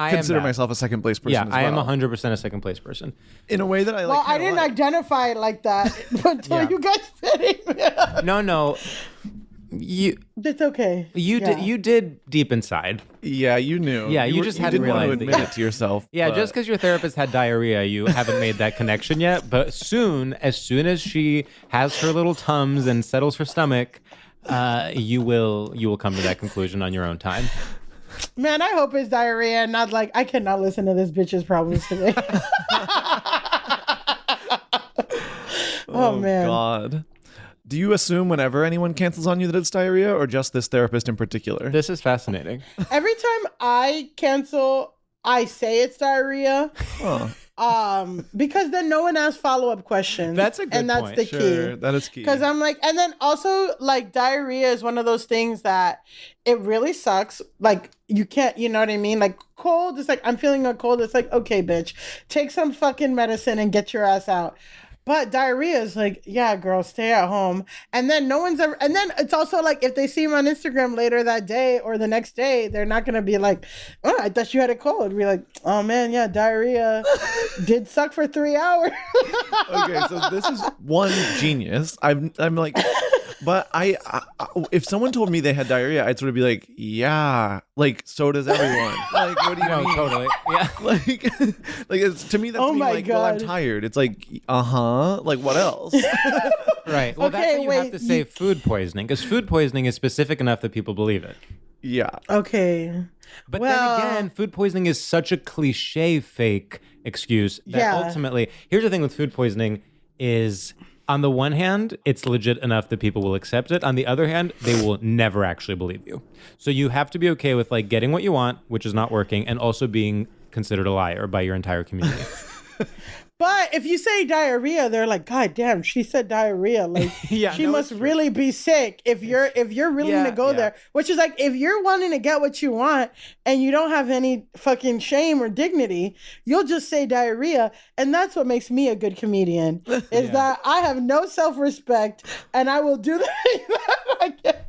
consider myself a second place person. Yeah, as well. I am 100% a second place person. In a way that I like. Well, I didn't identify it like that until you guys said it. No. It's okay. You did deep inside. Yeah, you knew. Yeah, you just hadn't didn't want to realized admit it. it to yourself. Yeah, but... just because your therapist had diarrhea, you haven't made that connection yet. But as soon as she has her little tums and settles her stomach, you will come to that conclusion on your own time. Man, I hope it's diarrhea and not like I cannot listen to this bitch's problems today. Oh man. God. Do you assume whenever anyone cancels on you that it's diarrhea, or just this therapist in particular? This is fascinating. Every time I cancel, I say it's diarrhea. Because then no one asks follow-up questions. That's a good and that's point. the Sure, key. that is key. Because I'm like, and then also like diarrhea is one of those things that it really sucks. Like you can't, you know what I mean? Like cold, it's like I'm feeling a cold. It's like, okay, bitch, take some fucking medicine and get your ass out. But diarrhea is like, yeah, girl, stay at home. And then no one's ever, and then it's also like if they see him on Instagram later that day or the next day, they're not going to be like, oh, I thought you had a cold. Be like, oh man, yeah, diarrhea did suck for 3 hours. Okay, so this is one genius. I'm like, but I if someone told me they had diarrhea, I'd sort of be like, yeah, like so does everyone. Like, what do you mean? Totally. Yeah. Like it's, to me that's Oh being my like, well, I'm God. tired. It's like, like what else? Right. Well, that's Okay, why you have to say food poisoning, because food poisoning is specific enough that people believe it. Yeah. Okay. But Well- then again, food poisoning is such a cliche fake excuse that Yeah. ultimately, here's the thing with food poisoning is, on the one hand, it's legit enough that people will accept it. On the other hand, they will never actually believe you. So you have to be okay with like getting what you want, which is not working, and also being considered a liar by your entire community. But if you say diarrhea, they're like, God damn, she said diarrhea. Like Yeah, she no, must it's true. really be sick if you're willing Yeah, to go yeah. there. Which is like if you're wanting to get what you want and you don't have any fucking shame or dignity, you'll just say diarrhea. And that's what makes me a good comedian. Is that I have no self-respect and I will do the thing that I get.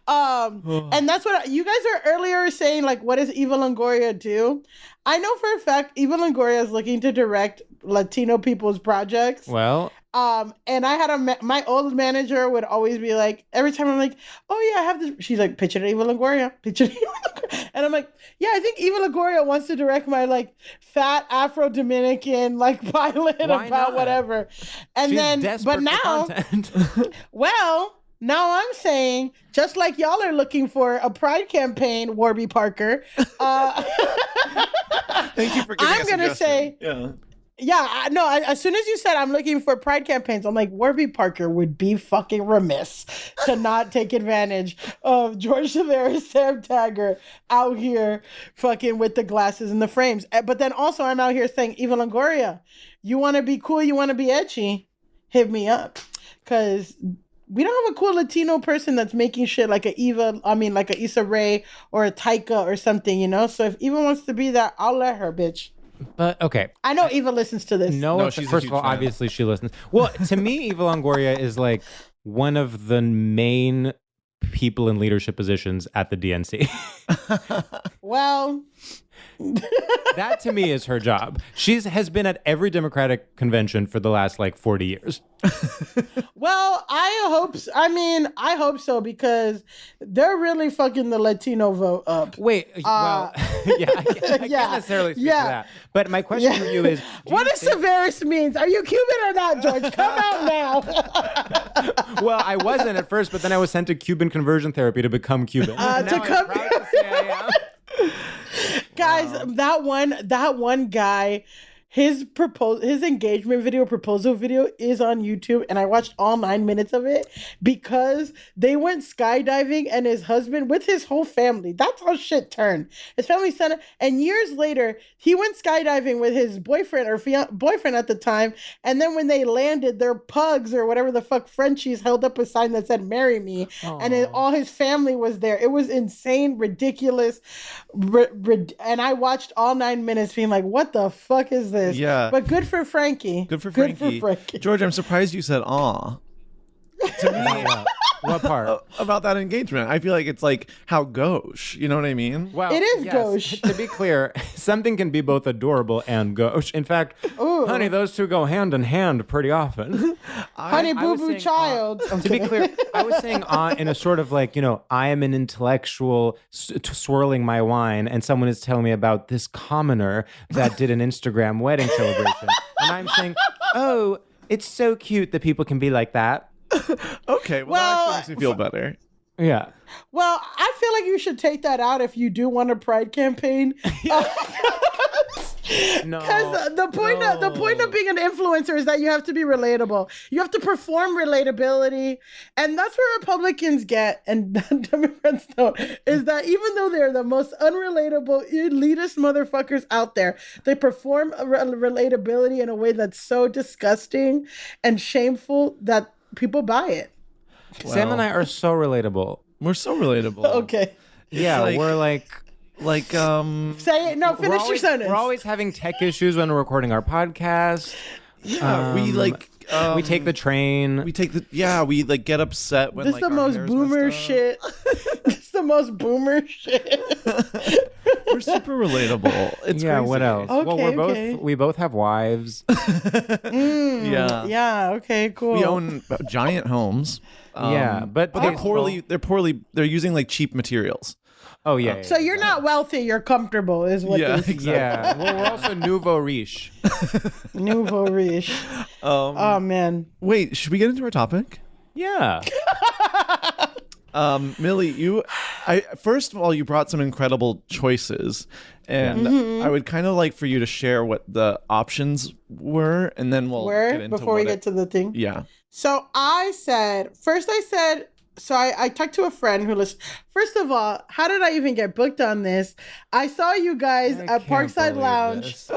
And that's what you guys are earlier saying, like, what does Eva Longoria do? I know for a fact Eva Longoria is looking to direct Latino people's projects. Well, And I had my old manager would always be like, every time I'm like, oh yeah, I have this. She's like, pitch it to Eva Longoria, pitch it to Eva Longoria. And I'm like, yeah, I think Eva Longoria wants to direct my like fat Afro-Dominican like pilot Why about not? whatever. And she's then, desperate but now, for content. well, now I'm saying, just like y'all are looking for a pride campaign, Warby Parker. Thank you for giving I'm a gonna suggestion. say, yeah, no. As soon as you said I'm looking for pride campaigns, I'm like, Warby Parker would be fucking remiss to not take advantage of George Civeris, Sam Taggart out here fucking with the glasses and the frames. But then also I'm out here saying, Eva Longoria, you want to be cool, you want to be edgy, hit me up, because we don't have a cool Latino person that's making shit like like a Issa Rae or a Taika or something, you know? So if Eva wants to be that, I'll let her, bitch. But okay. I know Eva listens to this. No, she's a first huge of all, fan. obviously she listens. Well, to me, Eva Longoria is like one of the main people in leadership positions at the DNC. Well, That to me is her job. She has been at every Democratic convention for the last like 40 years. well, I hope so because they're really fucking the Latino vote up. Wait, well, yeah, I can't yeah, necessarily speak yeah. to that. But my question for you is, What does Civeris means? Are you Cuban or not, George? Come out now. well, I wasn't at first, but then I was sent to Cuban conversion therapy to become Cuban. And to now I'm come- proud to say I am. Guys, that one guy, his engagement video, proposal video is on YouTube, and I watched all 9 minutes of it because they went skydiving and his husband with his whole family. That's how shit turned. His family sent it, and years later, he went skydiving with his boyfriend or boyfriend at the time, and then when they landed, their pugs or whatever the fuck Frenchies held up a sign that said "Marry Me," and all his family was there. It was insane, ridiculous, and I watched all 9 minutes, being like, "What the fuck is this?" Yeah. But good for Frankie. Good for Frankie. George, I'm surprised you said "aw." To me, What part? about that engagement, I feel like it's like how gauche. You know what I mean? Well, It is gauche. To be clear, something can be both adorable and gauche. In fact, honey, those two go hand in hand pretty often. Honey I Boo was Boo saying, Child. I'm To be kidding. clear, I was saying in a sort of like, I am an intellectual swirling my wine, and someone is telling me about this commoner that did an Instagram wedding celebration. And I'm saying, oh, it's so cute that people can be like that. Okay, well, that actually makes me feel better. Yeah. Well, I feel like you should take that out if you do want a pride campaign. No. Because the point of being an influencer is that you have to be relatable. You have to perform relatability, and that's where Republicans get and Democrats don't. Is that even though they're the most unrelatable, elitist motherfuckers out there, they perform relatability in a way that's so disgusting and shameful that people buy it. Sam and I are so relatable. We're so relatable. Okay, Yeah, like- we're like say it. No, finish your sentence. We're always having tech issues when we're recording our podcast. Yeah, we we take the train. we like get upset when This like the our most hair's boomer messed up. shit. This is the most boomer shit. We're super relatable. It's yeah, crazy. what else? well, Okay. we both have wives. Yeah. Yeah. Okay. Cool. We own giant homes. Yeah, but they're tasteful. they're using like cheap materials. Oh yeah. So you're not wealthy. You're comfortable. Is what Yeah, this exactly. Yeah. Well, we're also nouveau riche. nouveau riche. Oh man. Wait, should we get into our topic? Yeah. Milly, first of all, you brought some incredible choices, and Mm-hmm. I would kind of like for you to share what the options were, and then we'll get into Before we what get to the thing. yeah. So I talked to a friend who listened. First of all, how did I even get booked on this? I saw you guys I at can't Parkside believe Lounge. this.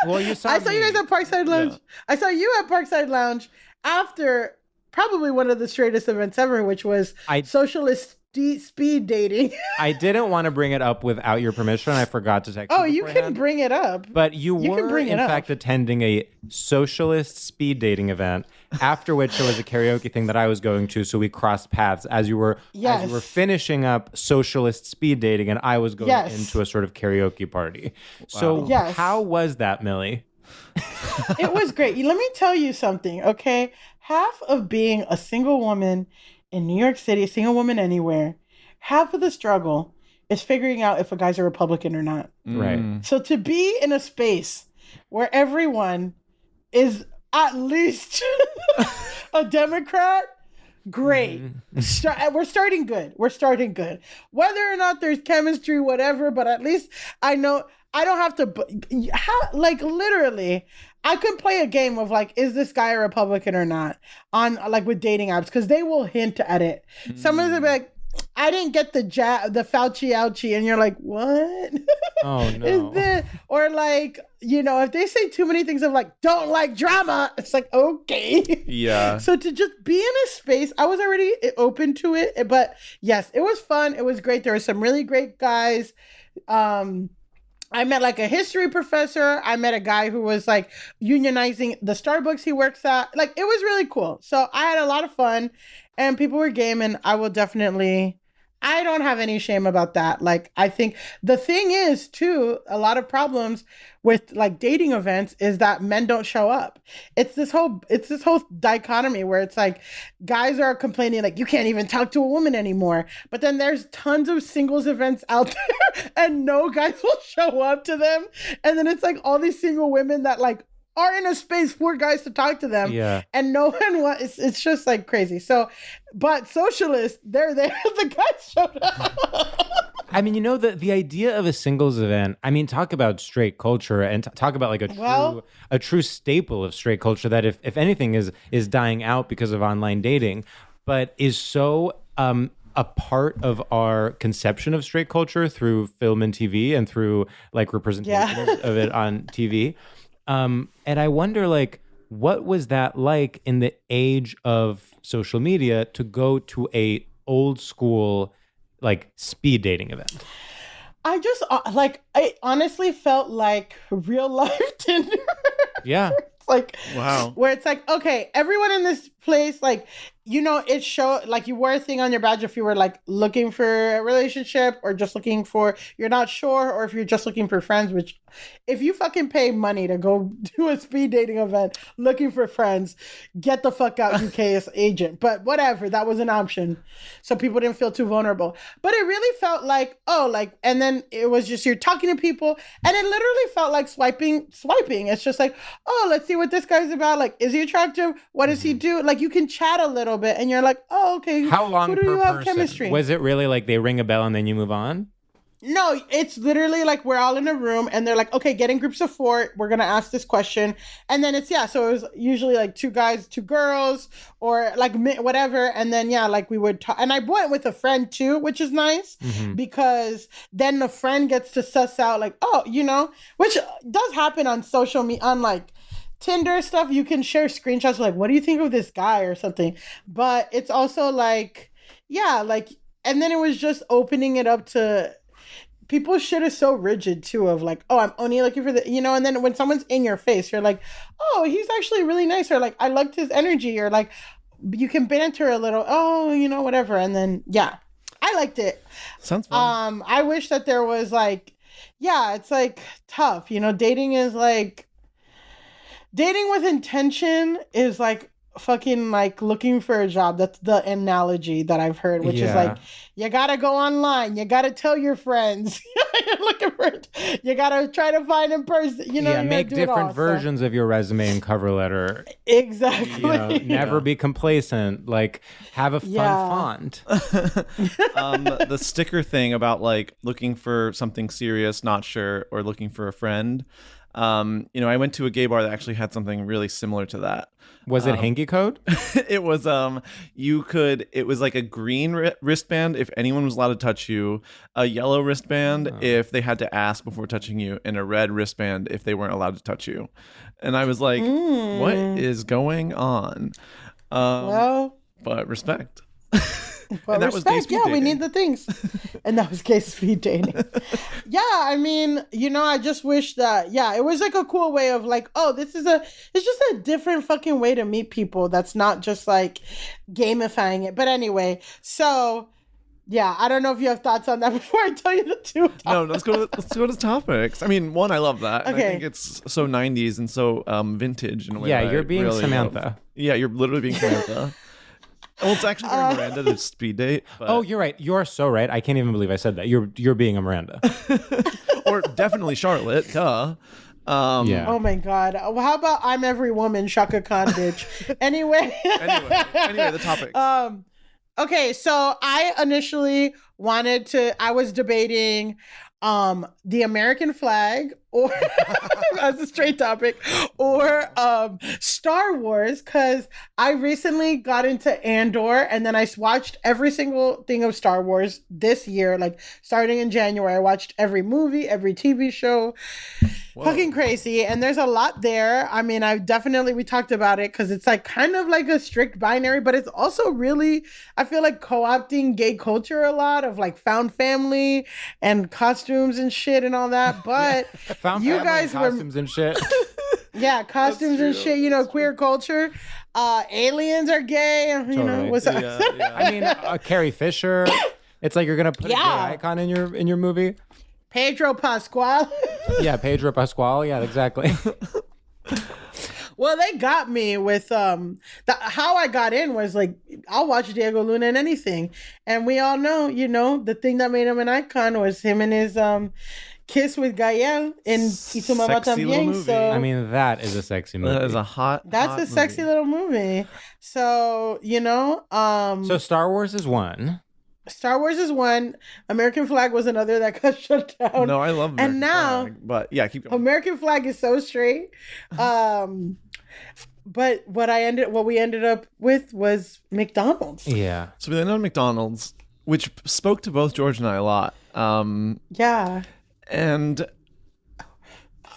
Well, you saw I saw you guys at Parkside Lounge. Yeah. I saw you at Parkside Lounge after probably one of the straightest events ever, which was socialist speed dating. I didn't want to bring it up without your permission. I forgot to text Oh, you you can beforehand. bring it up. But you can were, bring it in up. fact, attending a socialist speed dating event, after which there was a karaoke thing that I was going to, so we crossed paths as you were Yes. finishing up socialist speed dating, and I was going Yes. into a sort of karaoke party. So Yes. how was that, Millie? It was great. Let me tell you something, okay? Half of being a single woman in New York City, a single woman anywhere, half of the struggle is figuring out if a guy's a Republican or not. Right. So to be in a space where everyone is at least a Democrat, great. We're starting good. We're starting good. Whether or not there's chemistry, whatever, but at least I know I don't have to, like literally, I could play a game of like, is this guy a Republican or not on like with dating apps? Because they will hint at it. Someone's gonna be like, I didn't get the Fauci ouchie, and you're like, what? Oh no. Is this, or like, if they say too many things of like, don't like drama, it's like, okay. Yeah. So to just be in a space, I was already open to it, but yes, it was fun. It was great. There were some really great guys. I met like a history professor. I met a guy who was like unionizing the Starbucks he works at. Like, it was really cool. So I had a lot of fun, and people were game, and I don't have any shame about that. Like, I think the thing is too, a lot of problems with like dating events is that men don't show up. It's this whole dichotomy where it's like guys are complaining like you can't even talk to a woman anymore. But then there's tons of singles events out there and no guys will show up to them. And then it's like all these single women that like are in a space for guys to talk to them. Yeah. And no one wants, it's just like crazy. So, but socialists, they're there. The guys showed up. I mean, the idea of a singles event, I mean, talk about straight culture and talk about like a true staple of straight culture that if anything is dying out because of online dating, but is so a part of our conception of straight culture through film and TV and through like representations of it on TV. And I wonder, like, what was that like in the age of social media to go to a old school like speed dating event? I just I honestly felt like real life Tinder. Yeah. It's like, wow, where it's like, okay, everyone in this place, like, it showed like you wear a thing on your badge if you were like looking for a relationship or just looking for, you're not sure, or if you're just looking for friends, which if you fucking pay money to go do a speed dating event looking for friends, get the fuck out, UK's agent. But whatever, that was an option. So people didn't feel too vulnerable. But it really felt like, and then it was just you're talking to people and it literally felt like swiping. It's just like, oh, let's see what this guy's about. Like, is he attractive? What does he do? Like, you can chat a little bit and you're like, oh, okay. How long who do per you have person? chemistry? Was it really like they ring a bell and then you move on? No, it's literally like we're all in a room and they're like, okay, get in groups of 4. We're going to ask this question. And then so it was usually like 2 guys, 2 girls, or like whatever. And then, like we would talk. And I went with a friend too, which is nice because then the friend gets to suss out like, which does happen on social media, on like Tinder stuff. You can share screenshots like, what do you think of this guy or something? But it's also like, and then it was just opening it up to people's shit is so rigid too of like, oh, I'm only looking for the, and then when someone's in your face, you're like, oh, he's actually really nice, or like, I liked his energy, or like, you can banter a little, oh, whatever. And then, I liked it. Sounds fun. I wish that there was like, it's like tough, dating is like, dating with intention is like fucking like looking for a job. That's the analogy that I've heard, which is like, you gotta go online, you gotta tell your friends you're looking for it, you gotta try to find in person, make different versions of your resume and cover letter. Exactly. Never be complacent, like have a fun font. The sticker thing about like looking for something serious, not sure, or looking for a friend. I went to a gay bar that actually had something really similar to that. Was it hanky code? It was it was like a green wristband if anyone was allowed to touch you, a yellow wristband if they had to ask before touching you, and a red wristband if they weren't allowed to touch you. And I was like, what is going on? But respect. But and that was gay speed dating. We need the things. And that was gay speed dating. I mean, I just wish that, it was like a cool way of like, oh, it's just a different fucking way to meet people that's not just like gamifying it. But anyway, so I don't know if you have thoughts on that before I tell you the 2 topics. No, let's go to topics. I mean, one, I love that. Okay. I think it's so 90s and so vintage in a way. Yeah, you're being really Samantha. Love. Yeah, you're literally being Samantha. Well, it's actually very Miranda to speed date. But... Oh, you're right. You're so right. I can't even believe I said that. You're being a Miranda. Or definitely Charlotte. Duh. Oh my God. Well, how about I'm every woman, Shaka Khan, bitch. Anyway, the topics. Okay, so I initially I was debating the American flag, or as a straight topic, or Star Wars, because I recently got into Andor, and then I watched every single thing of Star Wars this year, like starting in January. I watched every movie, every TV show. Whoa. Fucking crazy. And there's a lot there. I mean, we talked about it because it's like kind of like a strict binary, but it's also really, I feel like co-opting gay culture a lot of like found family and costumes and shit and all that. But found you guys were costumes and shit. Yeah, costumes and shit, queer culture. Aliens are gay. Totally. What's up? Yeah. I mean, Carrie Fisher. It's like you're gonna put a gay icon in your movie. Pedro Pascal. Yeah, Pedro Pascal. Yeah, exactly. Well, they got me with how I got in was like, I'll watch Diego Luna in anything, and we all know, the thing that made him an icon was him and his kiss with Gael in Y Tu Mamá También. So I mean, that is a sexy movie. That is a sexy little movie. So so Star Wars is one. Star Wars is one. American flag was another that got shut down. No, I love American And now flag, but yeah, keep going. American flag is so straight. But what we ended up with was McDonald's. Yeah. So we landed on McDonald's, which spoke to both George and I a lot. Yeah. And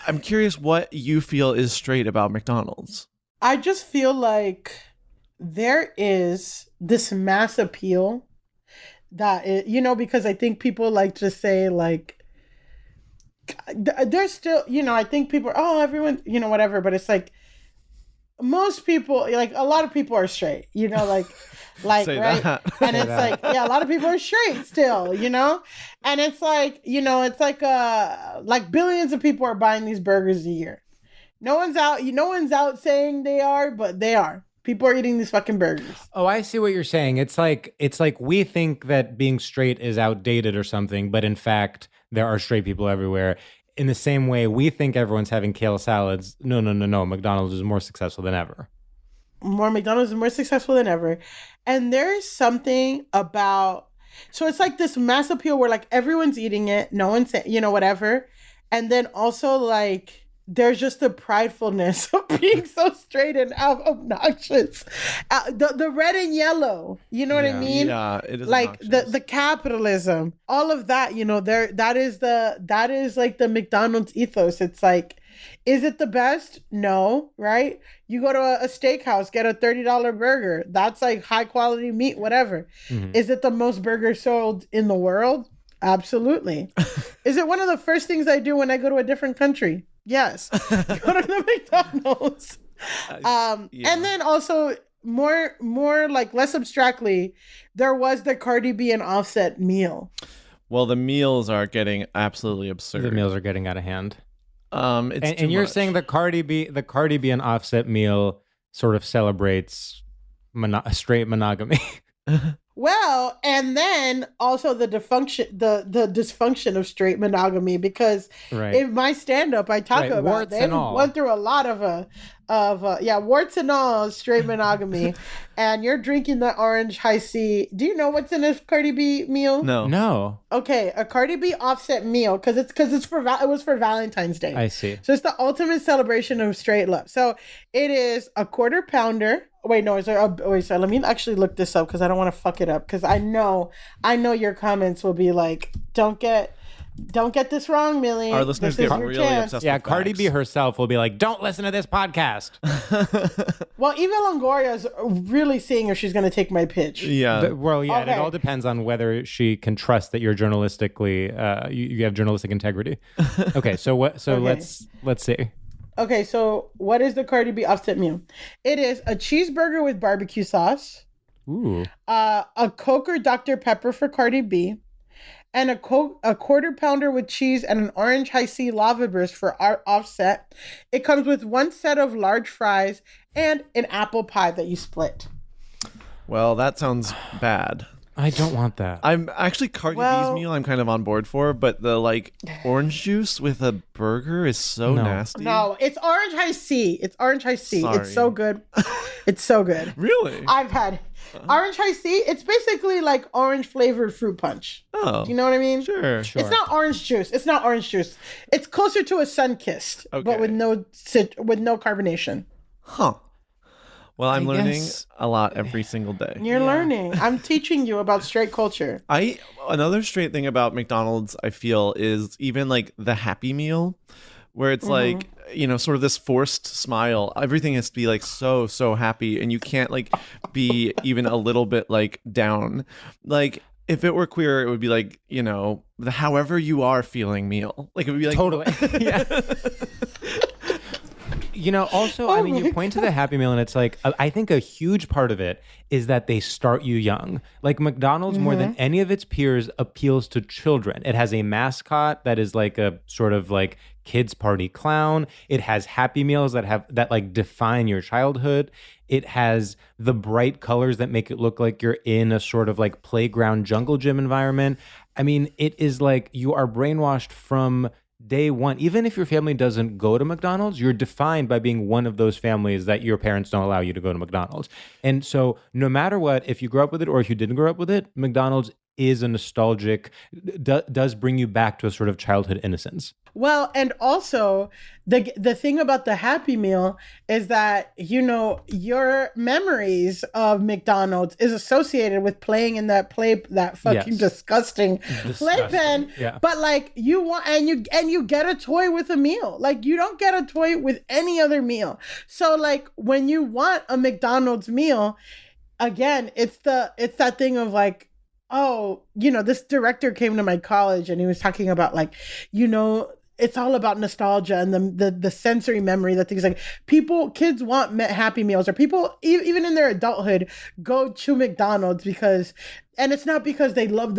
I'm curious what you feel is straight about McDonald's. I just feel like there is this mass appeal that because I think people like to say like there's still, I think people, everyone, whatever, but it's like most people, like a lot of people are straight, like Say right. that. And it's like, yeah, a lot of people are straight still, and it's like, it's like billions of people are buying these burgers a year. No one's out saying they are, but they are. People are eating these fucking burgers. Oh, I see what you're saying. It's like we think that being straight is outdated or something, but in fact, there are straight people everywhere. In the same way, we think everyone's having kale salads. No. McDonald's is more successful than ever. McDonald's is more successful than ever. And there's something about, so it's like this mass appeal where like everyone's eating it, no one's saying, whatever. And then also like, there's just the pridefulness of being so straight and obnoxious. The red and yellow, you know what I mean? Yeah, it is like obnoxious. the capitalism, all of that, that is like the McDonald's ethos. It's like, is it the best? No, right? You go to a steakhouse, get a $30 burger. That's like high quality meat, whatever. Mm-hmm. Is it the most burgers sold in the world? Absolutely. Is it one of the first things I do when I go to a different country? Yes. Go to the McDonald's. Yeah. And then also more like less abstractly, there was the Cardi B and Offset meal. Well, the meals are getting absolutely absurd. The meals are getting out of hand. It's And too you're much. saying the Cardi B and Offset meal sort of celebrates straight monogamy. Well, and then also the dysfunction of straight monogamy, because Right. in my stand-up I talk Right, about warts they and all. went through a lot of warts and all straight monogamy. And you're drinking the orange high C. Do you know what's in a Cardi B meal? No. Okay, a Cardi B Offset meal because it was for Valentine's Day. I see. So it's the ultimate celebration of straight love. So it is a quarter pounder. Wait, no, sorry. Let me actually look this up because I don't want to fuck it up. Because I know your comments will be like, don't get this wrong, Millie. Our listeners This is get your really chance. obsessed Yeah, with Cardi facts. B herself will be like, "Don't listen to this podcast." Well, Eva Longoria is really seeing if she's going to take my pitch. Yeah. And it Okay. all depends on whether she can trust that you're journalistically, you have journalistic integrity. Okay, so what? So Okay. let's see. Okay, so what is the Cardi B Offset meal? It is a cheeseburger with barbecue sauce, Ooh, a Coke or Dr. Pepper for Cardi B, and a quarter pounder with cheese and an orange high C lava burst for our Offset. It comes with one set of large fries and an apple pie that you split. Well, that sounds bad. I don't want that. I'm actually Cardi Well- B's meal I'm kind of on board for, but the like orange juice with a burger is so No. nasty. No, it's orange high C. It's orange high C. Sorry. It's so good. It's so good. Really? I've had orange high C. It's basically like orange flavored fruit punch. Oh. Do you know what I mean? Sure. It's not orange juice. It's not orange juice. It's closer to a Sunkist, Okay. but with no carbonation. Huh. Well, I'm I learning guess- a lot every single day. You're learning. I'm teaching you about straight culture. Another straight thing about McDonald's, I feel, is even like the Happy Meal, where it's like, sort of this forced smile. Everything has to be like so happy, and you can't like be even a little bit like down. Like if it were queer, it would be like, the however you are feeling meal. Like it would be like Totally. Yeah. Also, I mean, you point to the Happy Meal, and it's like, I think a huge part of it is that they start you young. Like McDonald's, more than any of its peers, appeals to children. It has a mascot that is like a sort of like kids party clown. It has Happy Meals that like define your childhood. It has the bright colors that make it look like you're in a sort of like playground jungle gym environment. I mean, it is like you are brainwashed from day one. Even if your family doesn't go to McDonald's, you're defined by being one of those families that your parents don't allow you to go to McDonald's. And so no matter what, if you grew up with it or if you didn't grow up with it, McDonald's is a nostalgic, does bring you back to a sort of childhood innocence. Well, and also the thing about the Happy Meal is that, you know, your memories of McDonald's is associated with playing in that fucking disgusting playpen. Yeah. But like you want, and you get a toy with a meal. Like you don't get a toy with any other meal. So like when you want a McDonald's meal, again, it's that thing of like, oh, you know, this director came to my college and he was talking about like, you know, it's all about nostalgia and the sensory memory that things like kids want Happy Meals, or people even in their adulthood go to McDonald's because, and it's not because they love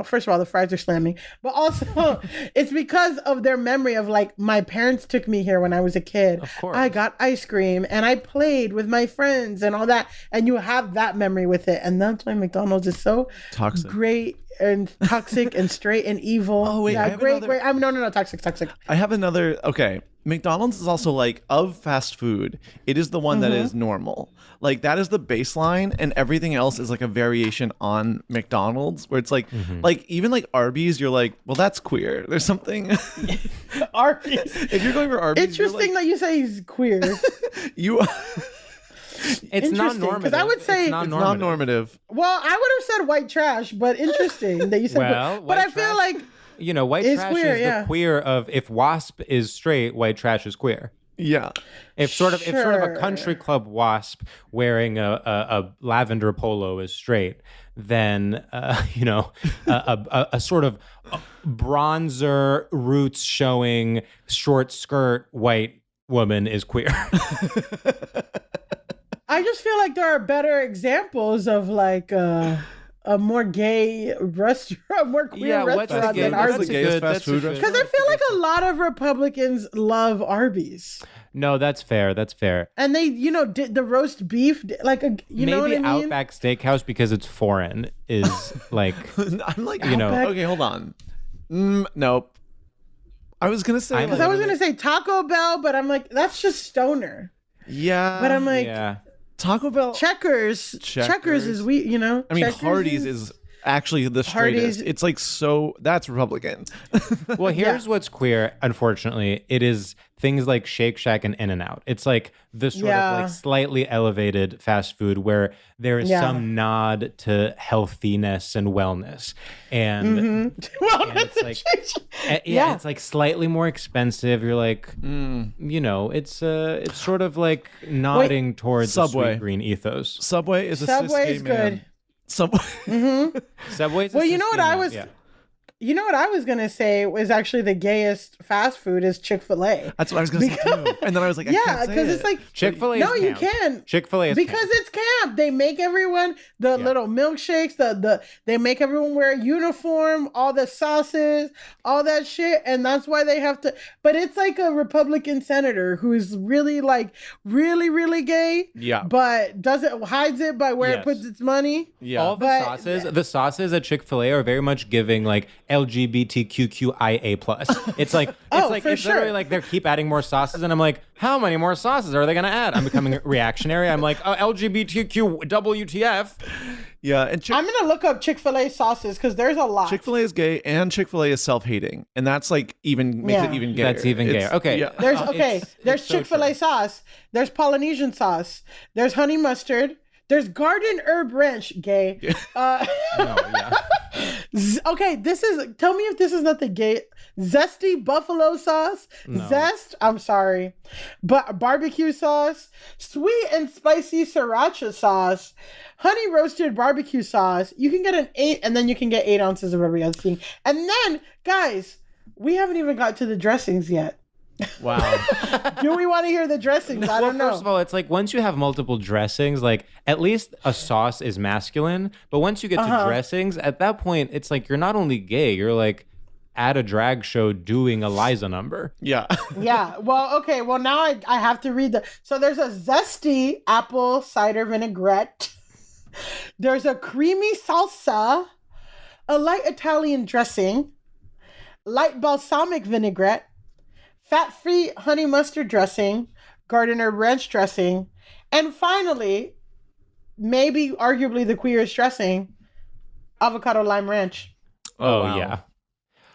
first of all, the fries are slamming, but also it's because of their memory of like, my parents took me here when I was a kid. Of course. I got ice cream and I played with my friends and all that. And you have that memory with it. And that's why McDonald's is so Toxic. great and toxic and straight and evil. Oh, wait, I yeah, have great. another- No, toxic. I have another. Okay, McDonald's is also like, of fast food, it is the one that is normal. Like that is the baseline, and everything else is like a variation on McDonald's, where it's like, like even like Arby's, you're like, well, that's queer. There's something. Arby's. If you're going for Arby's, Interesting that you say he's queer. you. It's not Interesting, 'cause normative. I would say- It's non-normative. Well, I would have said white trash, but interesting that you said. Well, but white I feel trash- like You know, white It's trash queer, is yeah. the queer of, if wasp is straight, white trash is queer. Yeah. If sort of Sure. a country club wasp wearing a lavender polo is straight, then you know, a sort of bronzer roots showing short skirt white woman is queer. I just feel like there are better examples of like a more gay restaurant, more queer restaurant than what's the Arby's. gayest fast food restaurant? Because I feel like a lot of Republicans love Arby's, No, that's fair. That's fair. and they, you know, did the roast beef, like you know what I Maybe mean? Outback Steakhouse, because it's foreign, is like I'm like, You know- okay, hold on. Nope. I was gonna say, Because I was gonna say Taco Bell, but I'm like, that's just stoner. yeah, But I'm like, yeah. Taco Bell. Checkers is you know. I mean, Checkers Hardee's is actually the straightest. Hardee's- It's like, so that's Republican. Well, here's what's queer, unfortunately. It is things like Shake Shack and In-N-Out. It's like the sort of like slightly elevated fast food where there is some nod to healthiness and wellness. And, Well, and it's like, it's like slightly more expensive. You're like, you know, it's sort of like nodding towards the Subway. sweet green ethos. Subway is a Subway cis gay is man. good. Subway. Subway's a Well, you know what system, I was- yeah. You know what I was gonna say was actually the gayest fast food is Chick-fil-A. That's what I was gonna say too. And then I was like, I Yeah, can't say because it's it. like Chick-fil-A no, is you camp. can. Chick-fil-A is because camp. it's camp. They make everyone the little milkshakes. They make everyone wear a uniform. All the sauces, all that shit, and that's why they have to. But it's like a Republican senator who's really like really gay. Yeah. But hides it by where it Yes. puts its money. Yeah. All But- the sauces at Chick-fil-A are very much giving like LGBTQIA plus. It's like for it's literally sure. like they keep adding more sauces, and I'm like, how many more sauces are they gonna add? I'm becoming reactionary. I'm like, LGBTQ WTF. Yeah, and I'm gonna look up Chick-fil-A sauces because there's a lot. Chick-fil-A is gay, and Chick-fil-A is self-hating, and that's like even makes it even gayer. That's even gayer. Okay. Yeah. There's It's there's so Chick-fil-A true. sauce. There's Polynesian sauce. There's honey mustard. There's garden herb ranch. Gay. No, yeah. Okay, tell me if this is not the gay. Zesty buffalo sauce. Zest. I'm sorry, but barbecue sauce. Sweet and spicy sriracha sauce. Honey roasted barbecue sauce. You can get an 8, and then you can get 8 ounces of every other thing. And then, guys, we haven't even got to the dressings yet. Wow. Do we want to hear the dressings? I don't know. First of all, it's like once you have multiple dressings, like at least a sauce is masculine. But once you get to dressings, at that point, it's like you're not only gay, you're like at a drag show doing a Liza number. Yeah. Yeah. Well, okay. Well, now I have to read So there's a zesty apple cider vinaigrette. There's a creamy salsa, a light Italian dressing, light balsamic vinaigrette, fat-free honey mustard dressing, garden herb ranch dressing, and finally, maybe arguably the queerest dressing, Avocado lime ranch. Oh, wow. yeah.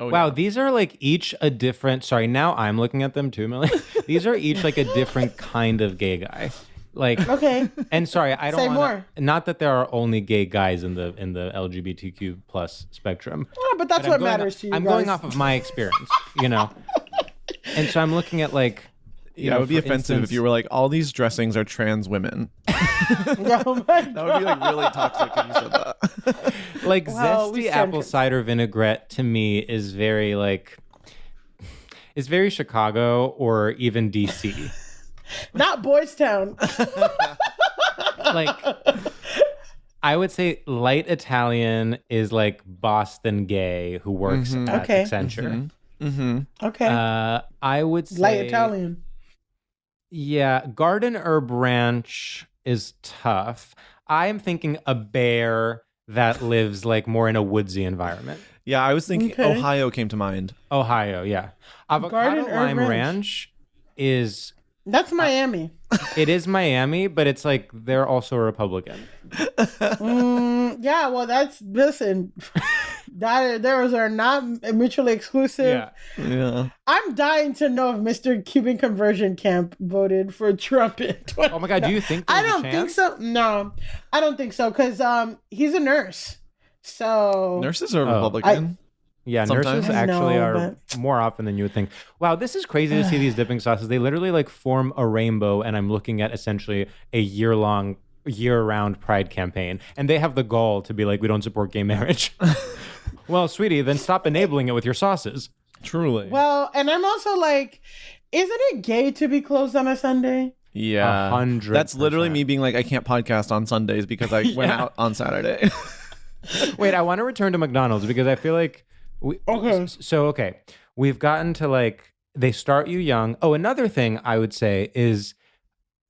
Oh, Wow, yeah. these are like each a different. Sorry, now I'm looking at them too, Millie. These are each like a different kind of gay guy. Like, Okay. and sorry, I don't Say want more. Not that there are only gay guys in the LGBTQ plus spectrum. Oh, but that's But what I'm going matters to you I'm guys. going off of my experience, you know. And so I'm looking at like, you Yeah, know, it would be for offensive instance- if you were like, all these dressings are trans women. Oh my That would be like really toxic if you said that. like Well, we zesty stand apple for- cider vinaigrette to me is very like, it's very Chicago or even DC. Not Boys Town. Like, I would say light Italian is like Boston gay who works at Okay. Accenture. Okay. I would say Light Italian. Yeah, Garden Herb Ranch is tough. I'm thinking a bear that lives like more in a woodsy environment. Yeah, I was thinking Okay. Ohio came to mind. Ohio, yeah. Avocado Garden Herb Lime Ranch. Ranch is That's Miami. it is Miami, but it's like they're also a Republican. Yeah, well, listen. Those are not mutually exclusive. Yeah. Yeah. I'm dying to know if Mr. Cuban Conversion Camp voted for Trump in 20. Oh my God, do you think I there's a don't think chance? so. No, I don't think so because he's a nurse. So Nurses are Oh. Republican. Yeah, Sometimes. nurses actually No, are more often than you would think. Wow, this is crazy to see these dipping sauces. They literally like form a rainbow, and I'm looking at essentially a year-round pride campaign. And they have the gall to be like, we don't support gay marriage. Well, sweetie, then stop enabling it with your sauces. Truly. well, and I'm also like, isn't it gay to be closed on a Sunday? Yeah. 100%. That's literally me being like, I can't podcast on Sundays because I went out on Saturday. Wait, I want to return to McDonald's because I feel like okay, we've gotten to like they start you young. Oh, another thing I would say is,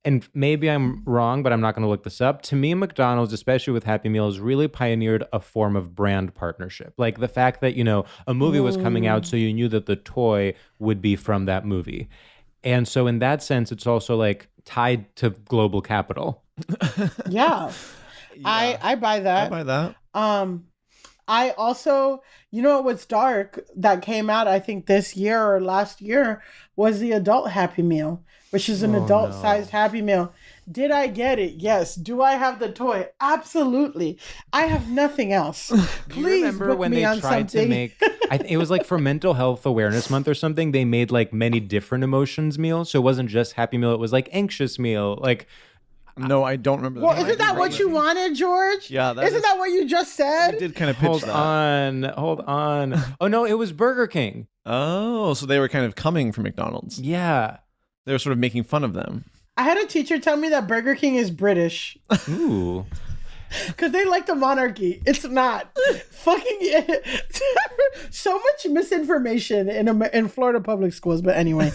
and maybe I'm wrong, but I'm not going to look this up. To me, McDonald's, especially with Happy Meals, really pioneered a form of brand partnership. Like the fact that, you know, a movie was coming out, so you knew that the toy would be from that movie. And so in that sense, it's also like tied to global capital. Yeah. I buy that. I buy that. I also, you know what's dark that came out, I think this year or last year, was the adult Happy Meal, which is an adult-sized Happy Meal. Did I get it? Yes. Do I have the toy? Absolutely. I have nothing else. Do you Please remember book when me they on tried something. to make it was like for Mental Health Awareness Month or something, they made like many different emotions meals. So it wasn't just Happy Meal, it was like anxious meal. Like No, I don't remember. Well, isn't that what you wanted, George? Yeah, that Isn't is- that what you just said? I did kind of pitch hold that. on. Oh no, it was Burger King. Oh, so they were kind of coming from McDonald's. Yeah. They were sort of making fun of them. I had a teacher tell me that Burger King is British Ooh. because they like the monarchy. It's not. Fucking so much misinformation in Florida public schools. But anyway,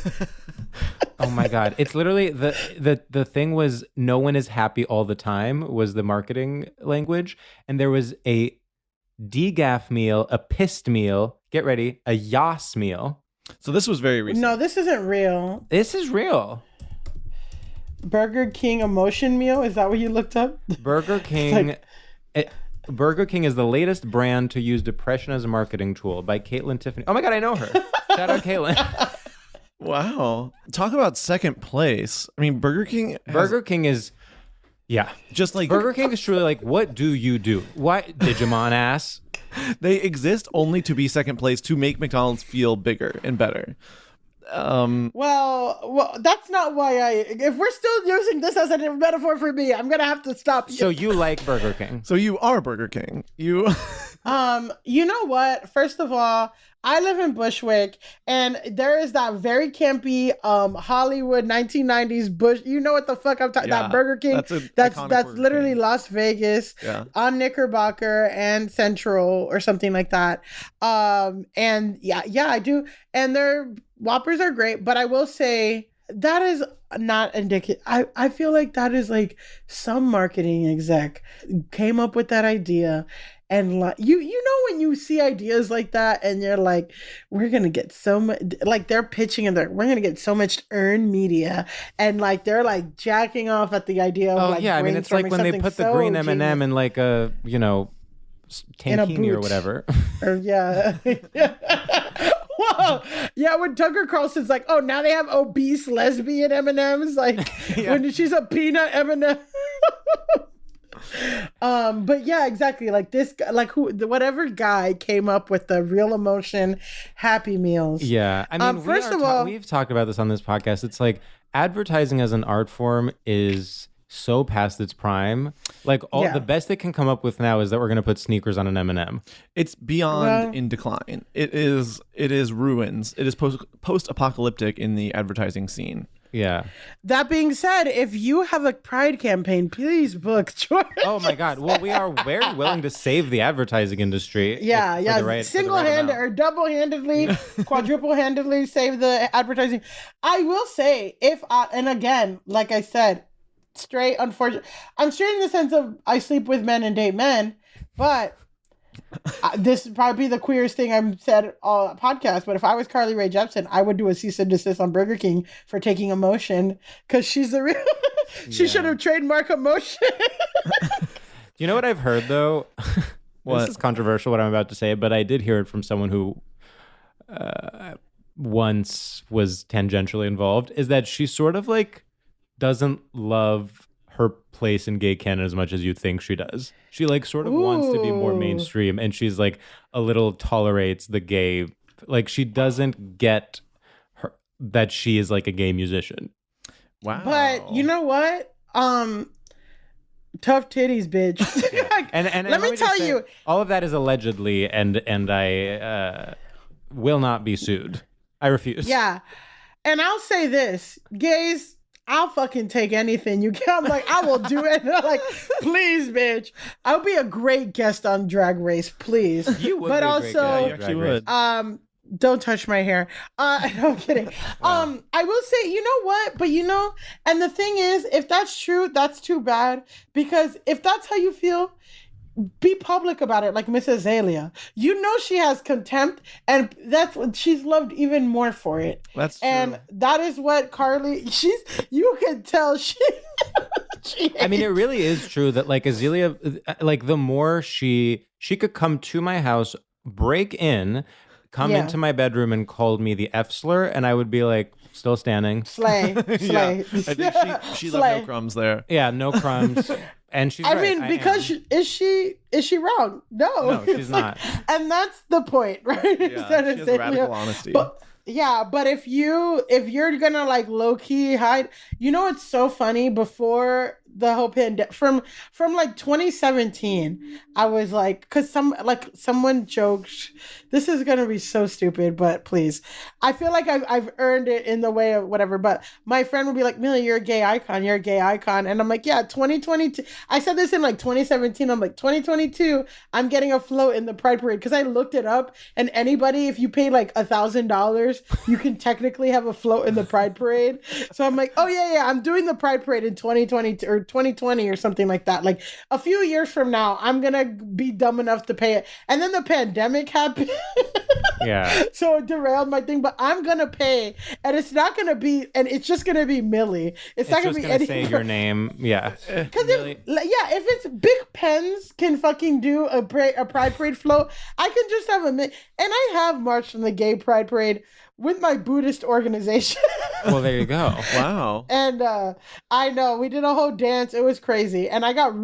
Oh my God. It's literally the thing was no one is happy all the time was the marketing language. And there was a degaff meal, a pissed meal, get ready, a yas meal. So this was very recent. no, this isn't real. This is real. Burger King emotion meal. Is that what you looked up? Burger King. Burger King is the latest brand to use depression as a marketing tool by Caitlin Tiffany. Oh my God, I know her. Shout out Caitlin. Wow. Talk about second place. I mean, Burger King has Burger King is, yeah. just like Burger King is truly like, what do you do? Why, Digimon ass? they exist only to be second place to make McDonald's feel bigger and better. Well, that's not why I. If we're still using this as a metaphor for me, I'm gonna have to stop. So you like Burger King? So you are Burger King. You You know what? First of all, I live in Bushwick, and there is that very campy Hollywood 1990s Bush. You know what the fuck I'm talking? Yeah, That Burger King. that's an That's iconic that's Burger literally King. Las Vegas Yeah. on Knickerbocker and Central or something like that. And yeah, I do. And their Whoppers are great, but I will say that is not indicative. I feel like that is like some marketing exec came up with that idea. And like you know when you see ideas like that and you're like, we're gonna get so much, like they're pitching and we're gonna get so much earned media, and like they're like jacking off at the idea of Oh like yeah, I mean it's like brainstorming when they something put the so green M&M genius. in like a tankini or boot. whatever. Or, yeah. Whoa. Yeah, when Tucker Carlson's like, oh, now they have obese lesbian M&Ms. Like, when she's a peanut M&M. But yeah, exactly. Like this guy, like whatever guy came up with the real emotion Happy Meals. Yeah. I mean, first of all, we've talked about this on this podcast. It's like advertising as an art form is so past its prime. Like the best they can come up with now is that we're going to put sneakers on an M&M. It's beyond in decline. It is ruins. It is post-apocalyptic in the advertising scene. Yeah. That being said, if you have a pride campaign, please book George. Oh my God. Well, we are very willing to save the advertising industry. Yeah. Single-handed or double-handedly, quadruple-handedly save the advertising. I will say, and again, like I said, straight, unfortunately, I'm straight in the sense of I sleep with men and date men, but this would probably be the queerest thing I've said on a podcast, but if I was Carly Rae Jepsen, I would do a cease and desist on Burger King for taking emotion, because she's the real she should have trademarked emotion. You know what I've heard though? What? This is controversial what I'm about to say, but I did hear it from someone who once was tangentially involved, is that she sort of like doesn't love her place in gay canon as much as you think she does. She like sort of wants to be more mainstream, and she's like a little tolerates the gay, like she doesn't get her that she is like a gay musician. Wow. But you know what? Tough titties, bitch. Yeah. And let me tell you, all of that is allegedly, and I will not be sued. I refuse. Yeah. And I'll say this, gays, I'll fucking take anything you can. I'm like, I will do it. Like, please, bitch. I'll be a great guest on Drag Race, please. You would but be a also, great guest on you actually Drag Race. would. Don't touch my hair. No, I'm kidding. Wow. I will say, you know what? But and the thing is, if that's true, that's too bad. Because if that's how you feel, be public about it, like Miss Azalea. You know she has contempt, and that's what she's loved even more for it. That's true. And that is what Carly. You can tell she. I mean, it really is true that like Azalea, like the more she could come to my house, break in, come into my bedroom, and called me the F slur, and I would be like, still standing. Slay. Yeah, I think she left no crumbs there. Yeah, no crumbs. And she's right. mean, because is she wrong? No, she's not. And that's the point, right? Yeah, she has radical honesty. But if you're gonna like low key hide, it's so funny. Before the whole pandemic, from like 2017, I was like, because someone joked, this is gonna be so stupid, but please, I feel like I've earned it in the way of whatever. But my friend would be like, Milly, you're a gay icon, and I'm like, yeah, 2022. I said this in like 2017. I'm like, 2022, I'm getting a float in the Pride Parade, because I looked it up, and anybody, if you pay like $1,000, you can technically have a float in the Pride Parade. So I'm like, oh yeah, I'm doing the Pride Parade in 2022 or 2020 or something like that. Like a few years from now, I'm gonna be dumb enough to pay it. And then the pandemic happened. Yeah. So it derailed my thing, but I'm gonna pay, and it's not gonna be, and it's just gonna be Milly. It's not just gonna be say your name. Yeah. Because if it's Big Pens can fucking do a Pride Parade float, I can just have and I have marched in the Gay Pride Parade with my Buddhist organization. Well, there you go. Wow. And I know we did a whole dance. It was crazy, and I got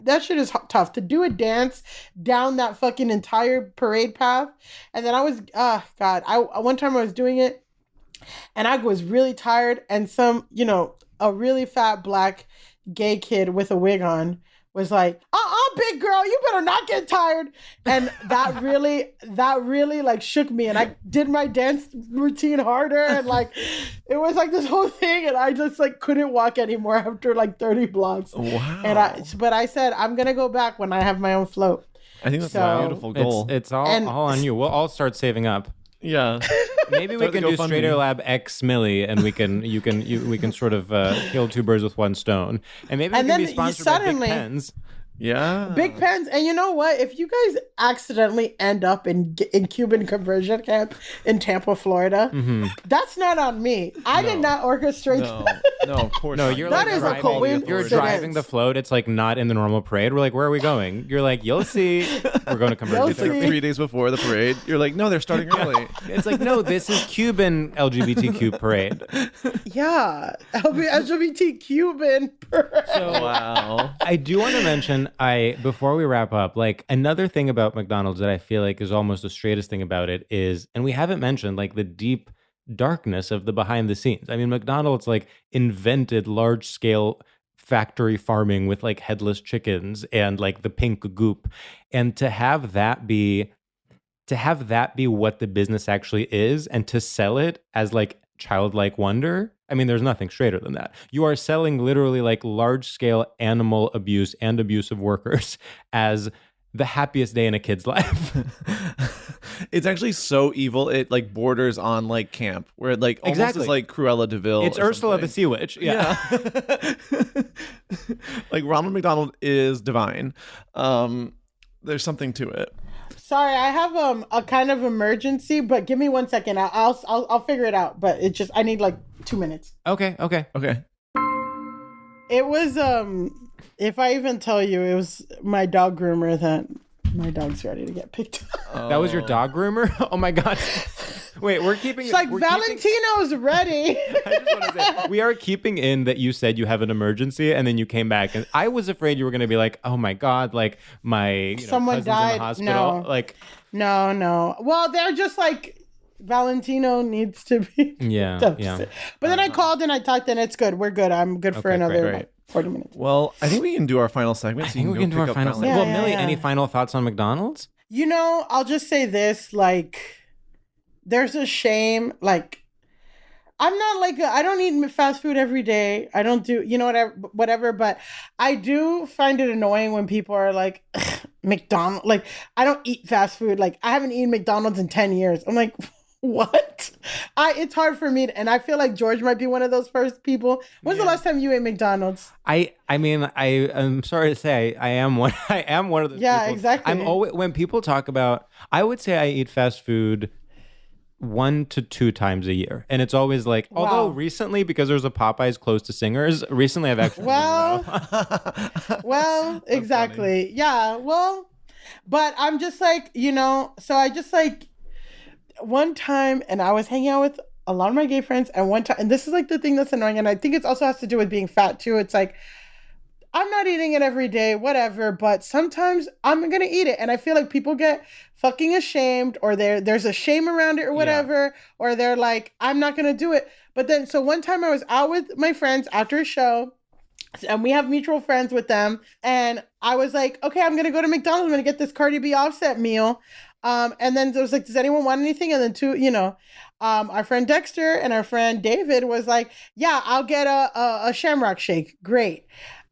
that shit is tough to do a dance down that fucking entire parade path. And then I was one time I was doing it, and I was really tired, and a really fat black gay kid with a wig on was like, big girl, you better not get tired. And that really like shook me, and I did my dance routine harder, and like it was like this whole thing, and I just like couldn't walk anymore after like 30 blocks. Wow. And I said I'm gonna go back when I have my own float. I think that's a beautiful goal. It's all on you. We'll all start saving up. Yeah. Maybe we can do StraightioLab X Milly, and we can sort of kill two birds with one stone. And maybe we can be sponsored by Big Pens. Yeah. Big pens. And you know what? If you guys accidentally end up in Cuban conversion camp in Tampa, Florida, that's not on me. I did not orchestrate that. No, of course No, not. you're That like is a driving, coincidence. you're driving the float. It's like not in the normal parade. We're like, where are we going? You're like, you'll see. We're going to convert. You'll It's like see. 3 days before the parade. You're like, no, they're starting early. It's like, no, this is Cuban LGBTQ parade. Yeah. LGBT Cuban. So Wow. I do want to mention, before we wrap up, like another thing about McDonald's that I feel like is almost the straightest thing about it is, and we haven't mentioned like the deep darkness of the behind the scenes. I mean, McDonald's like invented large scale factory farming with like headless chickens and like the pink goop, and to have that be what the business actually is, and to sell it as like childlike wonder. I mean, there's nothing straighter than that. You are selling literally like large scale animal abuse and abuse of workers as the happiest day in a kid's life. It's actually so evil. It like borders on like camp, where it like almost Exactly. is like Cruella de Vil. It's or Ursula the something. Sea Witch. Yeah. Like Ronald McDonald is divine. There's something to it. Sorry, I have a kind of emergency, but give me 1 second. I'll figure it out. But it's just I need like 2 minutes. Okay. Okay. It was if I even tell you, it was my dog groomer that my dog's ready to get picked up. That was your dog groomer? Oh my God. Wait, we're keeping It's like we're Valentino's ready. I just want to say, we are keeping in that you said you have an emergency and then you came back, and I was afraid you were going to be like, oh my God, like my Someone cousin's died. in the hospital. No. Like, No. Well, they're just like Valentino needs to be. yeah. But then I called and I talked, and it's good. We're good. I'm good for Okay, another great. like, 40 minutes. Well, I think we can do our final segment. I think we can do our final Yeah, Well, yeah, Milly, yeah. any final thoughts on McDonald's? You know, I'll just say this, like, there's a shame, like, I'm not like, I don't eat fast food every day. I don't do, you know, whatever, but I do find it annoying when people are like, McDonald's, like, I don't eat fast food. Like, I haven't eaten McDonald's in 10 years. I'm like, what? It's hard for me, and I feel like George might be one of those first people. When's the last time you ate McDonald's? I mean, I'm sorry to say, I am one of those Yeah, people. exactly. I'm always, when people talk about, I would say I eat fast food 1 to 2 times a year, and it's always like, although Wow. recently, because there's a Popeyes close to Singers, recently I've actually Well, exactly. Yeah, well, but I'm just like, you know, so I just like one time, and I was hanging out with a lot of my gay friends, and one time, and this is like the thing that's annoying, and I think it also has to do with being fat too. It's like, I'm not eating it every day, whatever, but sometimes I'm gonna eat it. And I feel like people get fucking ashamed, or there's a shame around it or whatever, or they're like, I'm not gonna do it. But then, so one time I was out with my friends after a show, and we have mutual friends with them, and I was like, okay, I'm gonna go to McDonald's, I'm gonna get this Cardi B Offset meal. And then there was like, does anyone want anything? And then our friend Dexter and our friend David was like, yeah, I'll get a Shamrock Shake. Great.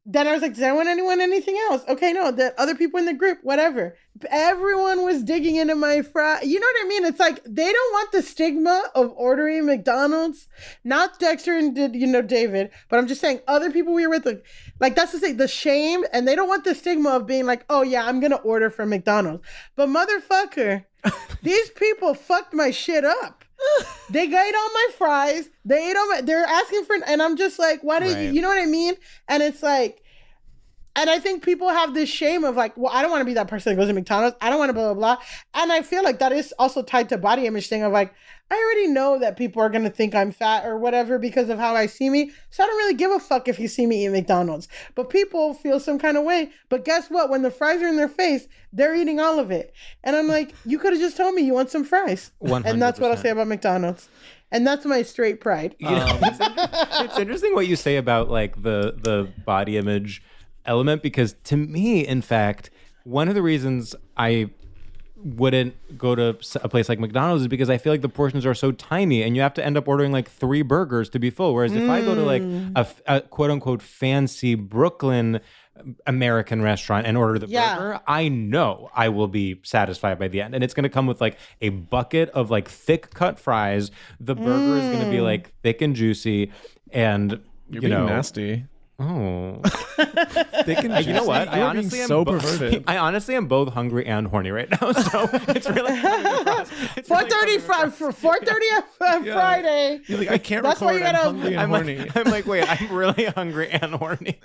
Then I was like, does anyone want anything else? Okay, no, the other people in the group, whatever. Everyone was digging into my fry. You know what I mean? It's like, they don't want the stigma of ordering McDonald's. Not Dexter and David, but I'm just saying other people we were with, like that's to say the shame, and they don't want the stigma of being like, oh yeah, I'm going to order from McDonald's. But motherfucker, these people fucked my shit up. They ate all my fries. They ate all my, they're asking for, and I'm just like, why did you know what I mean? And it's like, and I think people have this shame of like, well, I don't want to be that person that goes to McDonald's. I don't want to blah, blah, blah. And I feel like that is also tied to body image thing of like, I already know that people are going to think I'm fat or whatever because of how I see me. So I don't really give a fuck if you see me eat McDonald's. But people feel some kind of way. But guess what? When the fries are in their face, they're eating all of it. And I'm like, you could have just told me you want some fries. 100%. And that's what I'll say about McDonald's. And that's my straight pride. You know, it's interesting what you say about like the body image element, because to me, in fact, one of the reasons I wouldn't go to a place like McDonald's is because I feel like the portions are so tiny and you have to end up ordering like 3 burgers to be full. Whereas if I go to like a quote unquote fancy Brooklyn American restaurant and order the burger, I know I will be satisfied by the end. And it's going to come with like a bucket of like thick cut fries. The burger is going to be like thick and juicy, and You're being nasty. Oh. Thick and You know what? juicy. You're being so perverted. I honestly am both hungry and horny right now, so it's really 4:35 for 4:30 Friday. You're like, I can't That's why record. you gotta- I'm hungry and horny. I'm like, wait, I'm really hungry and horny.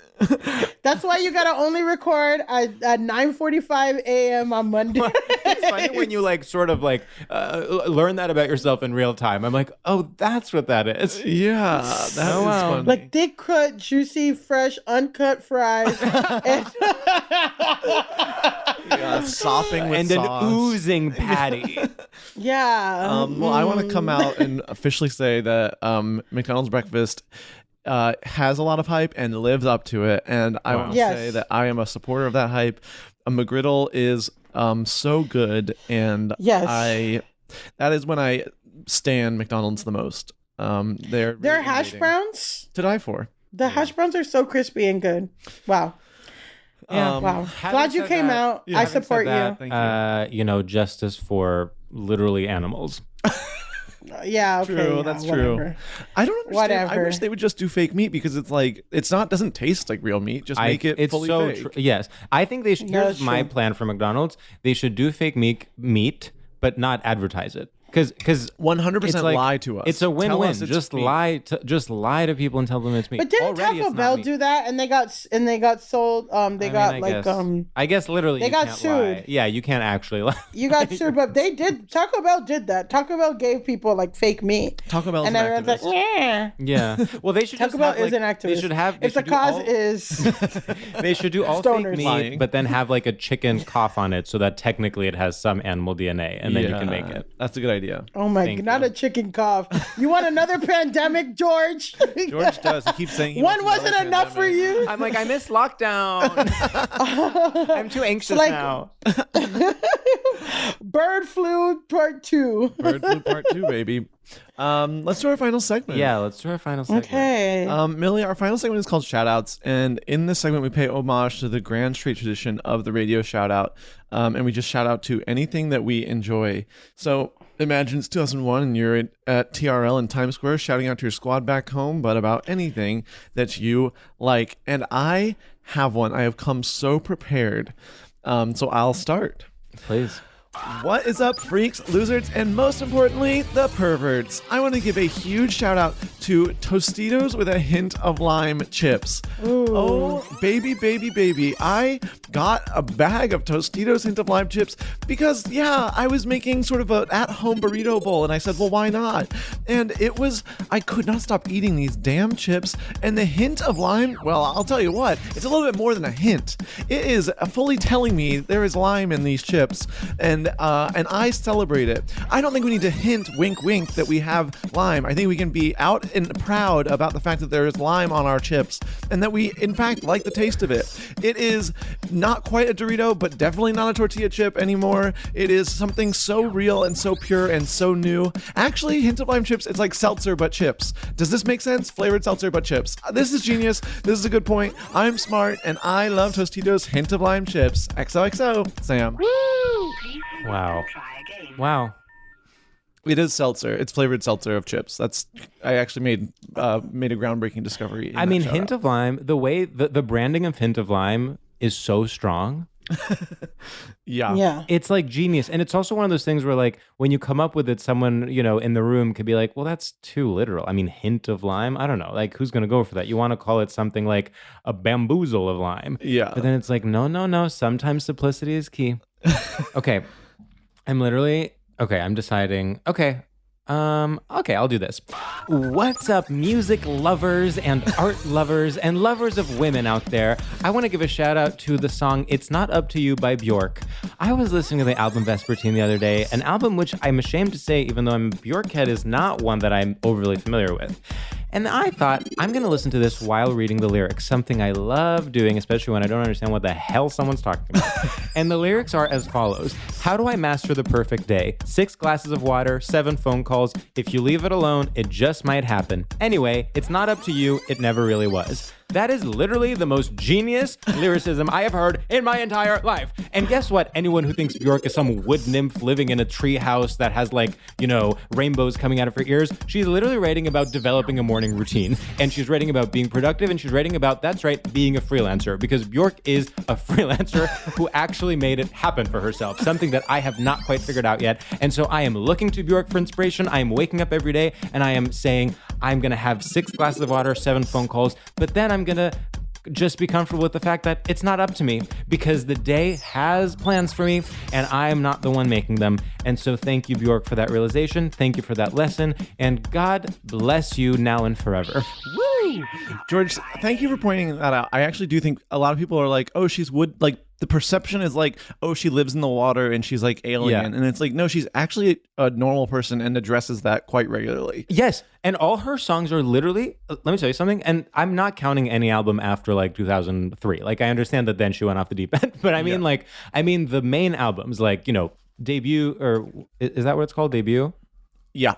That's why you gotta only record at 9:45 a.m. on Monday. It's funny when you like sort of like learn that about yourself in real time. I'm like, oh, that's what that is. Yeah, that is funny. Like thick cut, juicy, fresh, uncut fries. And Yeah, sopping with And sauce. an oozing patty. yeah. Well, I want to come out and officially say that McDonald's breakfast has a lot of hype and lives up to it. And I want to Yes. say that I am a supporter of that hype. A McGriddle is so good, and Yes. that is when I stan McDonald's the most. They're Their really hash innovating. browns. To die for. The hash browns are so crispy and good. Wow. Yeah. Wow. Having Glad you said came that- out. Yeah, I having said support that, Thank you. you know, justice for literally animals. you. Yeah, okay. True, yeah, that's whatever. true. I don't understand. I Whatever. wish they would just do fake meat because it's like doesn't taste like real meat. Just make it it's fully so fake. yes, I think they should. No, Here's that's my true. plan for McDonald's. They should do fake meat, but not advertise it. Because 100% lie to us. It's a Tell win-win. us it's Just meat. lie to people and tell them it's meat. But didn't Already Taco it's not Bell meat. do that and they got sold they got I like guess. I guess literally they you got can't lie. sued. Yeah, you can't actually lie. you got sued, but Taco Bell did that. Taco Bell gave people like fake meat. Taco Bell's And an everyone's like, activist. yeah. Yeah. Well, they should Taco just Bell have, like, is an activist. They should have. if the cause is They should do all Stoners. fake meat, Lying. but then have like a chicken cough on it, so that technically it has some animal DNA, and then you can Yeah, make it. That's a good idea. oh my Thank god, not you. a chicken cough. You want another pandemic, George? George does. He keeps saying he One wants another wasn't enough for pandemic. you. I'm like, I miss lockdown. I'm too anxious like- now. Bird flu part 2. Bird flu part 2, baby. Let's do our final segment. Yeah, let's do our final segment. Okay. Millie, our final segment is called Shoutouts, and in this segment we pay homage to the grand straight tradition of the radio shoutout, and we just shout out to anything that we enjoy. So imagine it's 2001 and you're at TRL in Times Square shouting out to your squad back home, but about anything that you like. And I have one. I have come so prepared, so I'll start. Please. What is up, freaks, losers, and most importantly, the perverts? I want to give a huge shout out to Tostitos with a hint of lime chips. Oh, baby, baby, baby. I got a bag of Tostitos hint of lime chips because, yeah, I was making sort of an at-home burrito bowl, and I said, well, why not? And I could not stop eating these damn chips, and the hint of lime, well, I'll tell you what, it's a little bit more than a hint. It is fully telling me there is lime in these chips, and I celebrate it. I don't think we need to hint, wink, wink, that we have lime. I think we can be out and proud about the fact that there is lime on our chips and that we, in fact, like the taste of it. It is not quite a Dorito, but definitely not a tortilla chip anymore. It is something so real and so pure and so new. Actually, hint of lime chips, it's like seltzer but chips. Does this make sense? Flavored seltzer but chips. This is genius. This is a good point. I'm smart and I love Tostitos hint of lime chips. XOXO, Sam. Wow. Wow. It is seltzer. It's flavored seltzer of chips. I actually made a groundbreaking discovery. I mean, hint of lime, the way the branding of hint of lime is so strong. Yeah. Yeah. It's like genius. And it's also one of those things where like when you come up with it, someone, in the room could be like, well, that's too literal. I mean, hint of lime. I don't know. Like who's going to go for that? You want to call it something like a bamboozle of lime. Yeah. But then it's like, no. Sometimes simplicity is key. Okay. I'm deciding. Okay, I'll do this. What's up, music lovers and art lovers and lovers of women out there? I want to give a shout out to the song It's Not Up to You by Bjork. I was listening to the album Vespertine the other day, an album which I'm ashamed to say, even though I'm a Bjork head, is not one that I'm overly familiar with. And I thought, I'm going to listen to this while reading the lyrics, something I love doing, especially when I don't understand what the hell someone's talking about. And the lyrics are as follows. How do I master the perfect day? 6 glasses of water, 7 phone calls. If you leave it alone, it just might happen. Anyway, it's not up to you. It never really was. That is literally the most genius lyricism I have heard in my entire life. And guess what? Anyone who thinks Bjork is some wood nymph living in a tree house that has rainbows coming out of her ears, she's literally writing about developing a morning routine. And she's writing about being productive, and she's writing about, that's right, being a freelancer. Because Bjork is a freelancer who actually made it happen for herself. Something that I have not quite figured out yet. And so I am looking to Bjork for inspiration. I am waking up every day and I am saying, I'm going to have 6 glasses of water, 7 phone calls, but then I'm going to just be comfortable with the fact that it's not up to me because the day has plans for me and I'm not the one making them. And so thank you, Bjork, for that realization. Thank you for that lesson. And God bless you now and forever. Woo! George, thank you for pointing that out. I actually do think a lot of people are like, oh, she's wood. Like, the perception is like, oh, she lives in the water and she's like alien. Yeah. And it's like, no, she's actually a normal person and addresses that quite regularly. Yes. And all her songs are literally, let me tell you something, and I'm not counting any album after like 2003. Like, I understand that then she went off the deep end, but I mean, the main albums, like, Debut, or is that what it's called? Debut? Yeah.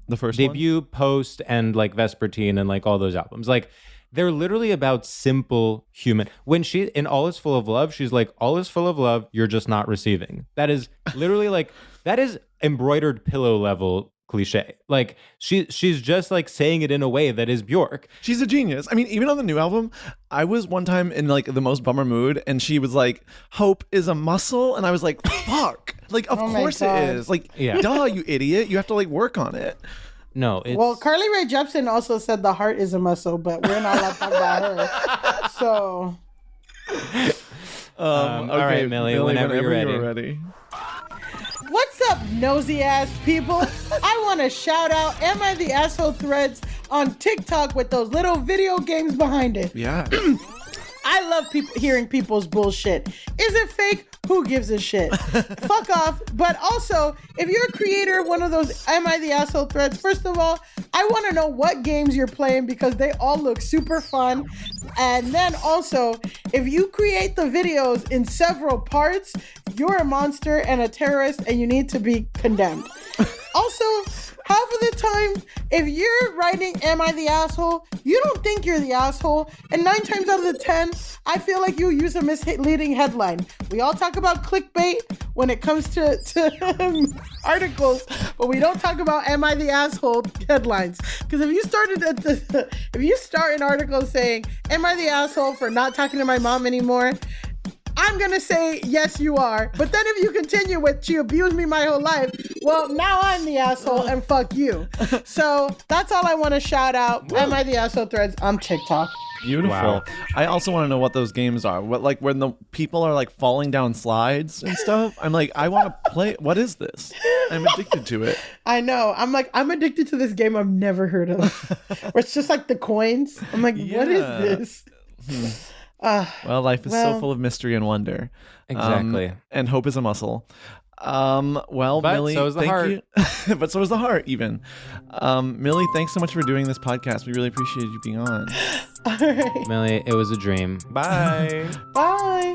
The first Debut, one? Post, and like Vespertine and like all those albums. Like, they're literally about simple human. When she, in All Is Full of Love, she's like, all is full of love, you're just not receiving. That is literally like, that is embroidered pillow level cliche. Like, she's just like saying it in a way that is Bjork. She's a genius. I mean, even on the new album, I was one time in like the most bummer mood and she was like, hope is a muscle. And I was like, fuck. Like, of course it is. Like, duh, you idiot. You have to like work on it. No, it's... Well, Carly Rae Jepsen also said the heart is a muscle, but we're not allowed to talk about her. So, okay, all right, Millie, whenever you're ready. What's up, nosy ass people? I want to shout out Am I the Asshole threads on TikTok with those little video games behind it. Yeah. I love hearing people's bullshit. Is it fake? Who gives a shit? Fuck off. But also, if you're a creator of one of those Am I the Asshole threads, first of all, I want to know what games you're playing because they all look super fun. And then also, if you create the videos in several parts, you're a monster and a terrorist and you need to be condemned. Also, half of the time, if you're writing Am I the Asshole, you don't think you're the asshole. And 9 times out of the 10, I feel like you use a misleading headline. We all talk about clickbait when it comes to articles, but we don't talk about Am I the Asshole headlines. Because if you start an article saying, Am I the asshole for not talking to my mom anymore? I'm going to say, yes, you are. But then if you continue with, she abused me my whole life, well, now I'm the asshole and fuck you. So that's all I want to shout out. Am I the Asshole threads on TikTok. Beautiful. Wow. I also want to know what those games are. What, like, when the people are like falling down slides and stuff. I'm like, I want to play. What is this? I'm addicted to it. I know. I'm addicted to this game I've never heard of. Where it's just like the coins. I'm like, what is this? Well, life is so full of mystery and wonder. Exactly. And hope is a muscle. Well, but Millie, so is the heart. You. But so is the heart, even. Millie, thanks so much for doing this podcast. We really appreciate you being on. All right. Millie, it was a dream. Bye. Bye.